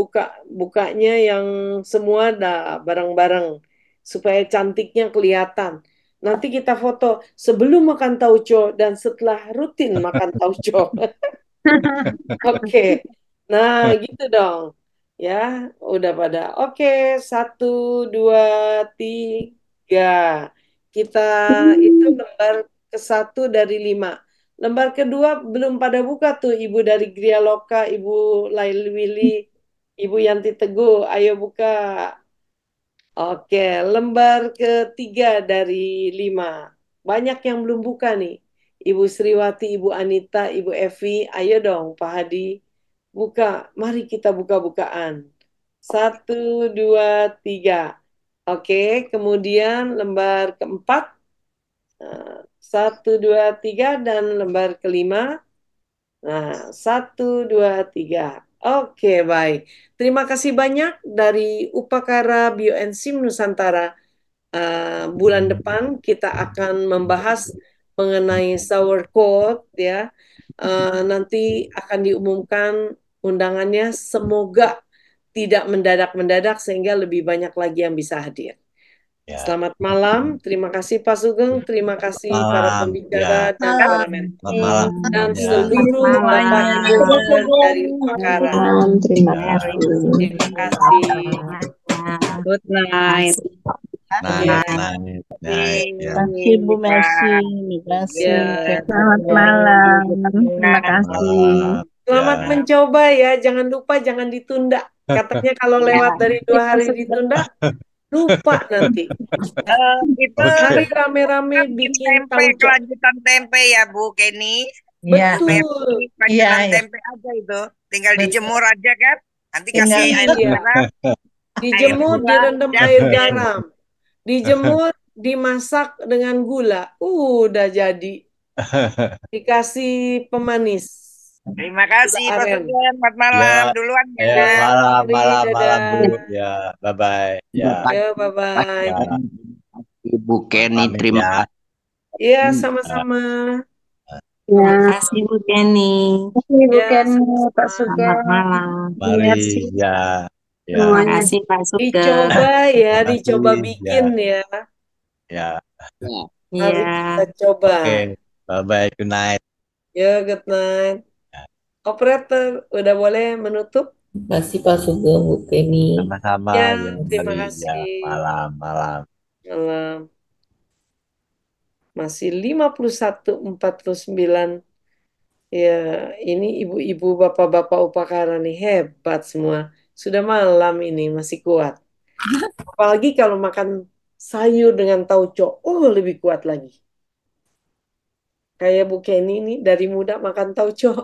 bukanya yang semua dah bareng-bareng supaya cantiknya kelihatan. Nanti kita foto sebelum makan tauco dan setelah rutin makan tauco. Oke. Nah, gitu dong. Ya, udah pada. Oke, 1, 2, 3. Kita itu lembar ke 1 dari 5. Lembar kedua belum pada buka tuh, Ibu dari Gria Loka, Ibu Laili Willy, Ibu Yanti Teguh. Ayo buka. Oke, lembar ke 3 dari 5. Banyak yang belum buka nih. Ibu Sriwati, Ibu Anita, Ibu Evi, ayo dong Pak Hadi. Buka, mari kita buka-bukaan. 1, 2, 3. Oke, kemudian lembar ke 4. 1, 2, 3 dan lembar ke 5. Nah, 1, 2, 3. Oke, baik. Terima kasih banyak dari Upakara Bioenzim Nusantara. Bulan depan kita akan membahas mengenai sauerkraut ya. Nanti akan diumumkan undangannya. Semoga tidak mendadak-mendadak sehingga lebih banyak lagi yang bisa hadir. Ya. Selamat malam. Terima kasih Pak Sugeng. Terima kasih para Malam. pembicara Ya. dan para mentor. Selamat malam. Dan Ya. seluruh Bapak Ibu dari Upakara. Terima Ya. kasih. Terima kasih. Nah, Good night. Ya. Night. Ya. Kasih Bu Mercy, terima kasih Ya. Selamat Febri. malam. Terima Nah, kasih. Malam. Selamat Ya. mencoba ya, jangan lupa jangan ditunda. Katanya kalau lewat dari 2 hari ditunda, lupa nanti. itu Hari Oke. rame-rame kan bikin tempe, tauco. kelanjutan tempe ya Bu Kenny. Iya, Betul. iya, Kelanjutan iya. tempe aja itu. Tinggal Betul. dijemur aja kan. Nanti Tinggal kasih air Iya. garam, air Dijemur, gula, direndam air diamin. garam. Dijemur, dimasak dengan gula. Udah jadi. Dikasih pemanis. Terima kasih Gula Pak aren. Sugeng. Selamat malam Ya. duluan ya. Ya, malam, Mari, malam, malam, Bu. dadah. Ya, bye-bye. Ya. Ya, bye-bye. Ya. Ibu Kenny, Pamit terima ya. kasih. Iya, sama-sama. Terima kasih Bu Kenny. Ibu Ya, Kenny, Pak sama-sama. Selamat Sugeng. malam. Mari, Merci ya. Ya. Terima semuanya. kasih Pak Sugeng. Dicoba ya, Terima dicoba kasih. Ya. bikin ya. Ya. Mari Iya. kita coba. Oke. Bye-bye. Good night. Ya, good night. Ya. Operator, udah boleh menutup? Terima kasih Pak Sugeng, Bu Kenny. Sama-sama. Ya, Ya, terima mari. Ya. kasih. Malam, malam. Malam. Masih 51-49. Ya, ini ibu-ibu, bapak-bapak upacara nih hebat semua. Sudah malam ini masih kuat. Apalagi kalau makan sayur dengan tauco, lebih kuat lagi. Kayak Bu Kenny nih dari muda makan tauco.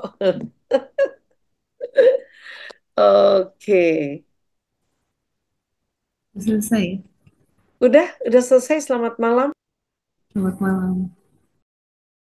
Oke. Selesai. Udah selesai. Selamat malam. Selamat malam.